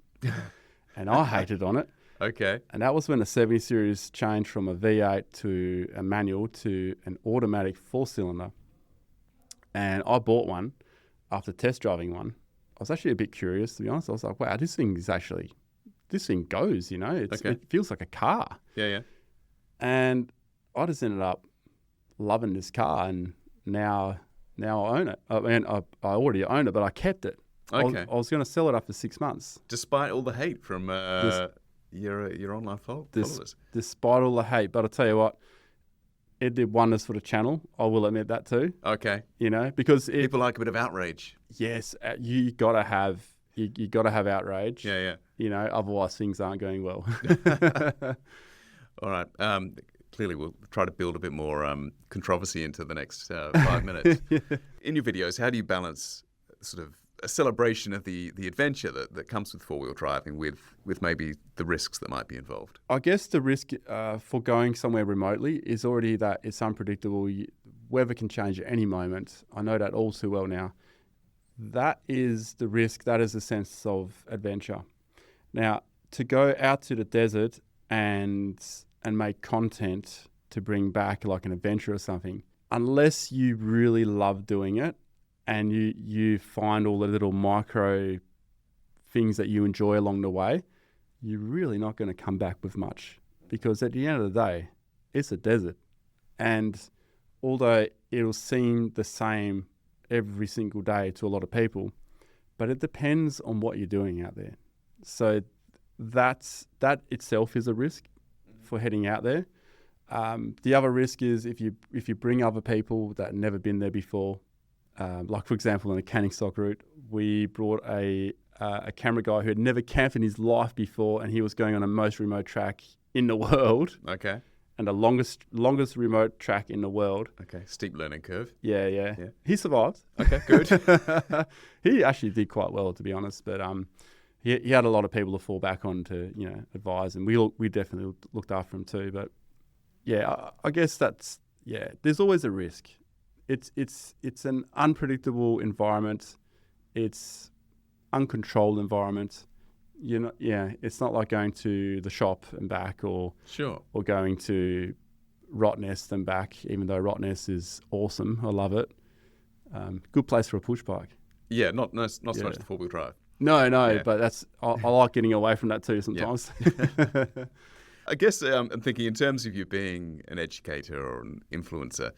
and I hated on it. Okay. And that was when the 70 series changed from a V8 to a manual to an automatic 4-cylinder. And I bought one after test driving one. I was actually a bit curious, to be honest. I was like, wow, this thing goes, you know. It feels like a car. Yeah. And I just ended up loving this car, and now I own it. I mean, I already own it, but I kept it. Okay. I was going to sell it after 6 months. Despite all the hate from your online followers. Despite all the hate. But I'll tell you what, it did wonders for the channel. I will admit that too. Okay. You know, because people like a bit of outrage. Yes, you got to have outrage. Yeah. You know, otherwise things aren't going well. All right. Clearly, we'll try to build a bit more controversy into the next 5 minutes. In your videos, how do you balance sort of a celebration of the adventure that comes with four-wheel driving with maybe the risks that might be involved? I guess the risk for going somewhere remotely is already that it's unpredictable. Weather can change at any moment. I know that all too well now. That is the risk. That is the sense of adventure. Now, to go out to the desert and make content to bring back like an adventure or something, unless you really love doing it and you find all the little micro things that you enjoy along the way, you're really not going to come back with much, because at the end of the day, it's a desert. And although it'll seem the same every single day to a lot of people, but it depends on what you're doing out there. So that itself is a risk for heading out there. The other risk is if you bring other people that have never been there before, like for example on the canning stock route, we brought a camera guy who had never camped in his life before, and he was going on the most remote track in the world. Okay. And the longest remote track in the world. Okay, steep learning curve. Yeah. He survived. Okay, good. He actually did quite well, to be honest, but he had a lot of people to fall back on to, you know, advise, and we definitely looked after him too. But yeah, I guess there's always a risk. It's an unpredictable environment. It's uncontrolled environment. It's not like going to the shop and back, or going to Rottnest and back, even though Rottnest is awesome. I love it. Good place for a push bike. Yeah, not so much the four-wheel drive. No, yeah. But I like getting away from that too sometimes. Yeah. I guess I'm thinking in terms of you being an educator or an influencer,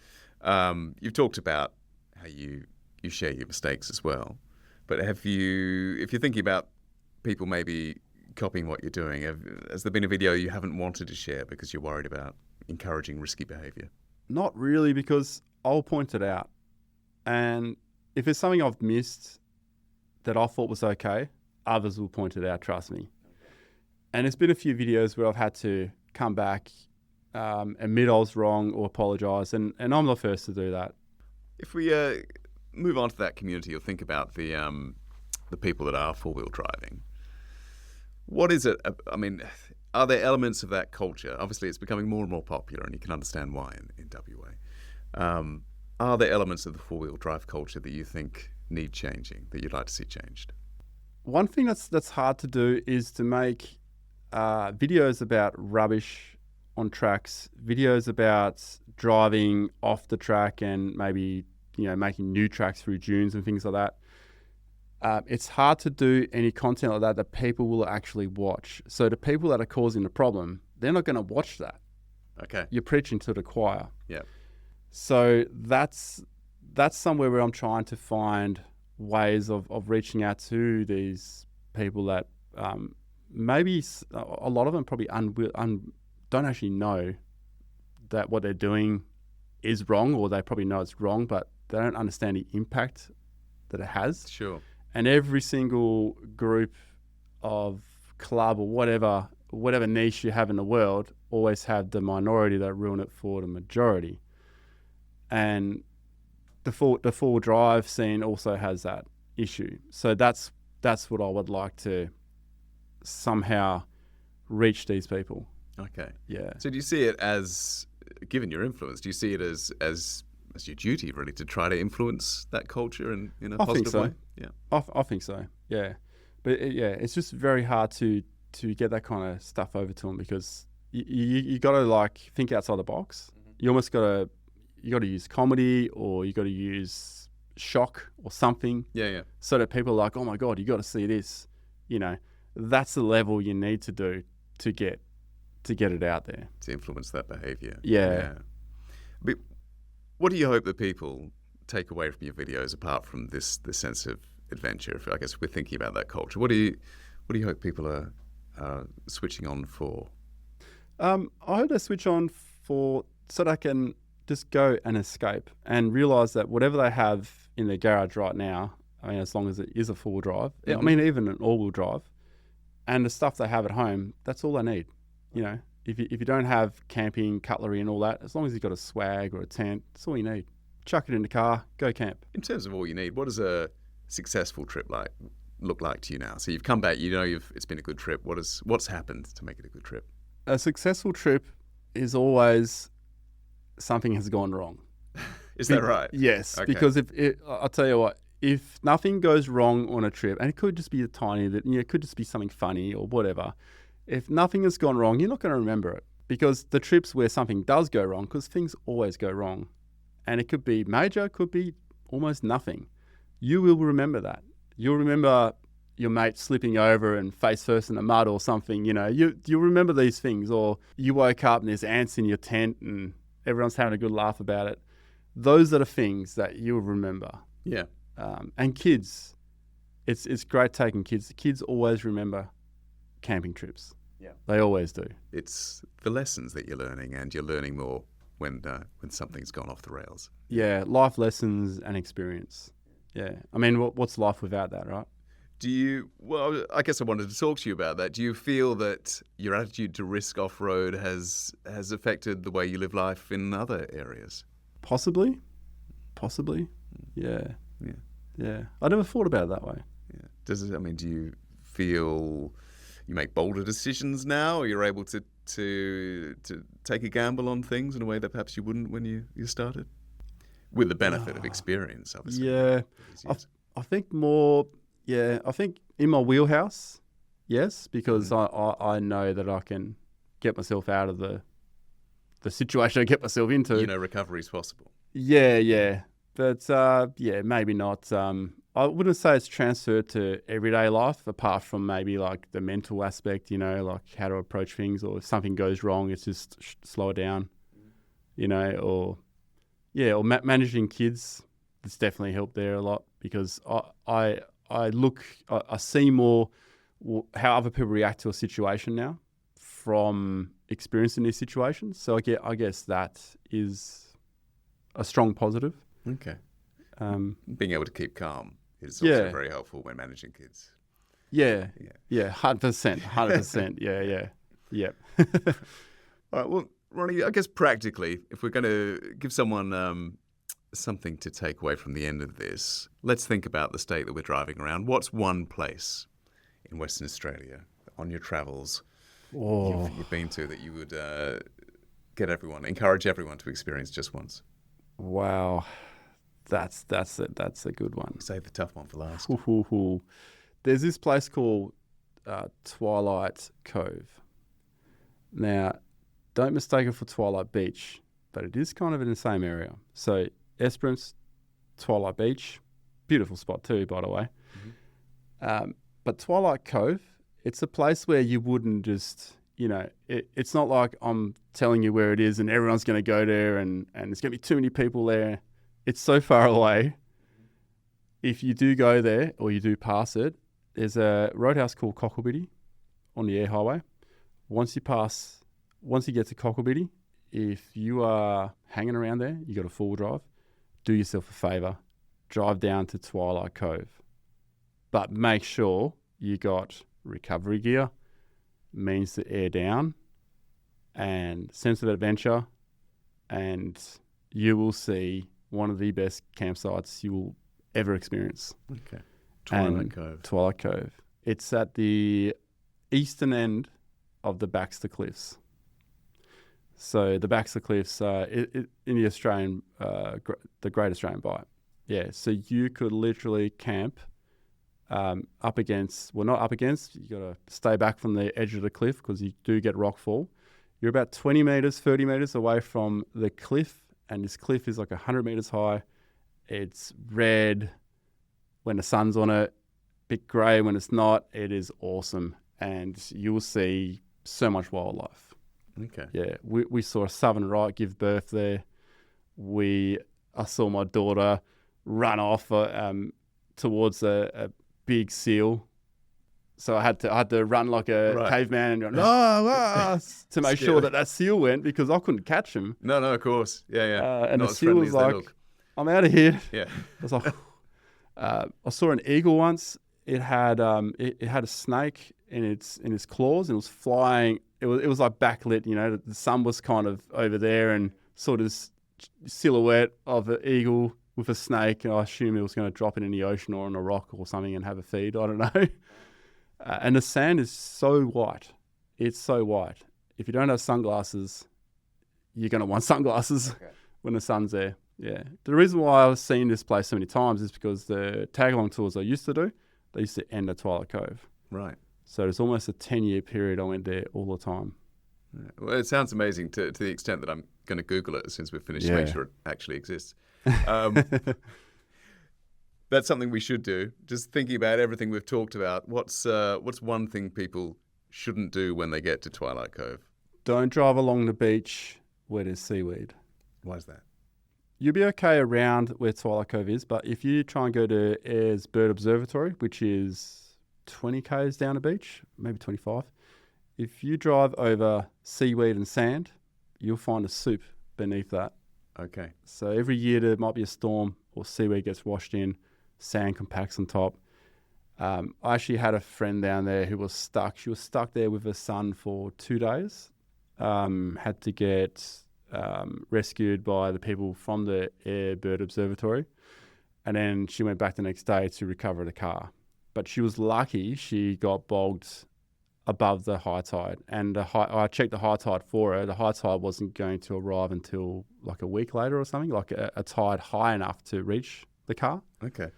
you've talked about how you share your mistakes as well. But if you're thinking about people maybe copying what you're doing, has there been a video you haven't wanted to share because you're worried about encouraging risky behaviour? Not really, because I'll point it out. And if it's something I've missed that I thought was okay, others will point it out, trust me. And there's been a few videos where I've had to come back, admit I was wrong or apologise, and I'm the first to do that. If we move on to that community, or think about the people that are four-wheel driving, what is it? I mean, are there elements of that culture? Obviously, it's becoming more and more popular, and you can understand why in WA. Are there elements of the four-wheel drive culture that you think need changing, that you'd like to see changed? One thing that's hard to do is to make videos about rubbish on tracks, videos about driving off the track and maybe, you know, making new tracks through dunes and things like that. It's hard to do any content like that people will actually watch. So the people that are causing the problem, they're not going to watch that. Okay. You're preaching to the choir. Yeah. So that's somewhere where I'm trying to find ways of reaching out to these people that maybe a lot of them probably don't actually know that what they're doing is wrong, or they probably know it's wrong, but they don't understand the impact that it has. Sure. And every single group of club or whatever niche you have in the world always have the minority that ruin it for the majority. And the four drive scene also has that issue. So that's what I would like to somehow reach these people. Okay. Yeah. So do you see it as, given your influence, do you see it as your duty really to try to influence that culture in a positive way? Yeah. I think so. Yeah. But it's just very hard to get that kind of stuff over to them, because you got to like think outside the box. Mm-hmm. You almost got to use comedy, or you got to use shock or something. Yeah. So that people are like, oh my God, you got to see this. You know, that's the level you need to do to get it out there. To influence that behaviour. Yeah. But what do you hope that people take away from your videos apart from this sense of adventure? I guess we're thinking about that culture. What do you hope people are switching on for? I hope they switch on so they can just go and escape and realise that whatever they have in their garage right now, I mean, as long as it is a four-wheel drive, I mean, even an all-wheel drive, and the stuff they have at home, that's all they need. You know, if you don't have camping cutlery and all that, as long as you've got a swag or a tent, that's all you need. Chuck it in the car, go camp. In terms of all you need, what does a successful trip look like to you now? So you've come back, it's been a good trip. What's happened to make it a good trip? A successful trip is always something has gone wrong. Is that right? Yes, okay. Because I'll tell you what, if nothing goes wrong on a trip, and it could just be a tiny, it could just be something funny or whatever. If nothing has gone wrong, you're not going to remember it, because the trips where something does go wrong, because things always go wrong, and it could be major, could be almost nothing, you will remember that. You'll remember your mate slipping over and face first in the mud or something. You know, you'll remember these things, or you woke up and there's ants in your tent and everyone's having a good laugh about it. Those are the things that you'll remember. Yeah. And kids, it's great taking kids. The kids always remember camping trips. Yeah. They always do. It's the lessons that you're learning, and you're learning more when something's gone off the rails. Yeah, life lessons and experience. Yeah. I mean, what's life without that, right? Well, I guess I wanted to talk to you about that. Do you feel that your attitude to risk off-road has affected the way you live life in other areas? Possibly. Yeah. I never thought about it that way. Yeah. Do you feel you make bolder decisions now, or you're able to take a gamble on things in a way that perhaps you wouldn't when you started? With the benefit of experience, obviously. Yeah. I think more, I think in my wheelhouse, yes, because I know that I can get myself out of the situation I get myself into. You know, recovery is possible. Yeah. But, maybe not. I wouldn't say it's transferred to everyday life, apart from maybe like the mental aspect, you know, like how to approach things, or if something goes wrong, it's just slow it down, you know, or managing kids. It's definitely helped there a lot, because I see more how other people react to a situation now from experiencing these situations. So I guess that is a strong positive. Okay. Being able to keep calm is also very helpful when managing kids. Yeah, 100%. Yeah. All right. Well, Ronny, I guess practically, if we're going to give someone something to take away from the end of this, let's think about the state that we're driving around. What's one place in Western Australia on your travels you've been to that you would encourage everyone to experience just once? Wow, that's a good one. Save the tough one for last. There's this place called Twilight Cove. Now, don't mistake it for Twilight Beach, but it is kind of in the same area. So Esperance, Twilight Beach, beautiful spot too, by the way. Mm-hmm. But Twilight Cove, it's a place where you wouldn't just, you know, it's not like I'm telling you where it is and everyone's going to go there and there's going to be too many people there. It's so far away. If you do go there or you do pass it, there's a roadhouse called Cocklebiddy on the air highway. Once you get to Cocklebiddy, if you are hanging around there, you got a full drive, do yourself a favour, drive down to Twilight Cove. But make sure you got recovery gear, means to air down, and sense of adventure, and you will see one of the best campsites you will ever experience. Okay. Twilight Cove. Twilight Cove. It's at the eastern end of the Baxter Cliffs. So the Baxter Cliffs in the Australian, the Great Australian Bight. Yeah, so you could literally camp up against, well, not up against, you got to stay back from the edge of the cliff because you do get rockfall. You're about 20 metres, 30 metres away from the cliff, and this cliff is like 100 metres high. It's red when the sun's on it, bit grey when it's not. It is awesome, and you will see so much wildlife. Okay. Yeah, we saw a southern right give birth there. I saw my daughter run off towards a big seal. So I had to run like a caveman and go, to make sure that seal went because I couldn't catch him. No, of course. Yeah. And the seal was like, I'm out of here. Yeah. I was like, I saw an eagle once. It had a snake in its claws and it was flying. It was like backlit, the sun was kind of over there and sort of this silhouette of an eagle with a snake. And I assume it was going to drop it in the ocean or on a rock or something and have a feed. I don't know. And the sand is so white. It's so white. If you don't have sunglasses, you're going to want sunglasses when the sun's there. Yeah. The reason why I've seen this place so many times is because the tag-along tours I used to do, they used to end at Twilight Cove. Right. So there's almost a 10-year period I went there all the time. Yeah. Well, it sounds amazing to the extent that I'm going to Google it as soon as we're finished to make sure it actually exists. That's something we should do. Just thinking about everything we've talked about, what's one thing people shouldn't do when they get to Twilight Cove? Don't drive along the beach where there's seaweed. Why is that? You'll be okay around where Twilight Cove is, but if you try and go to Ayers Bird Observatory, which is 20 k's down the beach, maybe 25, if you drive over seaweed and sand, you'll find a soup beneath that. Okay. So every year there might be a storm or seaweed gets washed in, sand compacts on top. I actually had a friend down there who was stuck. She was stuck there with her son for 2 days. Had to get rescued by the people from the Air Bird Observatory. And then she went back the next day to recover the car. But she was lucky she got bogged above the high tide. And I checked the high tide for her. The high tide wasn't going to arrive until like a week later or something, like a tide high enough to reach the car. Okay.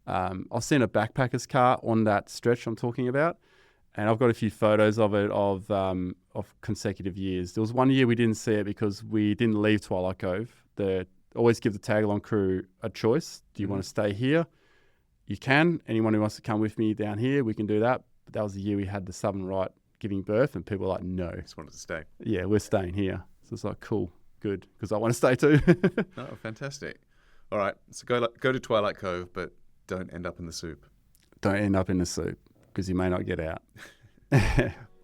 I've seen a backpacker's car on that stretch I'm talking about, and I've got a few photos of it of consecutive years. There was one year we didn't see it because we didn't leave Twilight Cove. Always give the tag-along crew a choice. Do you want to stay here? You can. Anyone who wants to come with me down here, we can do that. But that was the year we had the southern right giving birth, and people were like, no. Just wanted to stay. Yeah, we're staying here. So it's like, cool, good, because I want to stay too. Oh, fantastic. All right, so go to Twilight Cove, but don't end up in the soup. Don't end up in the soup, because you may not get out.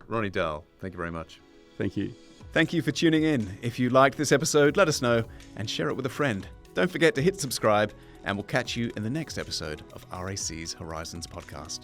Ronny Dahl, thank you very much. Thank you. Thank you for tuning in. If you liked this episode, let us know and share it with a friend. Don't forget to hit subscribe, and we'll catch you in the next episode of RAC's Horizons podcast.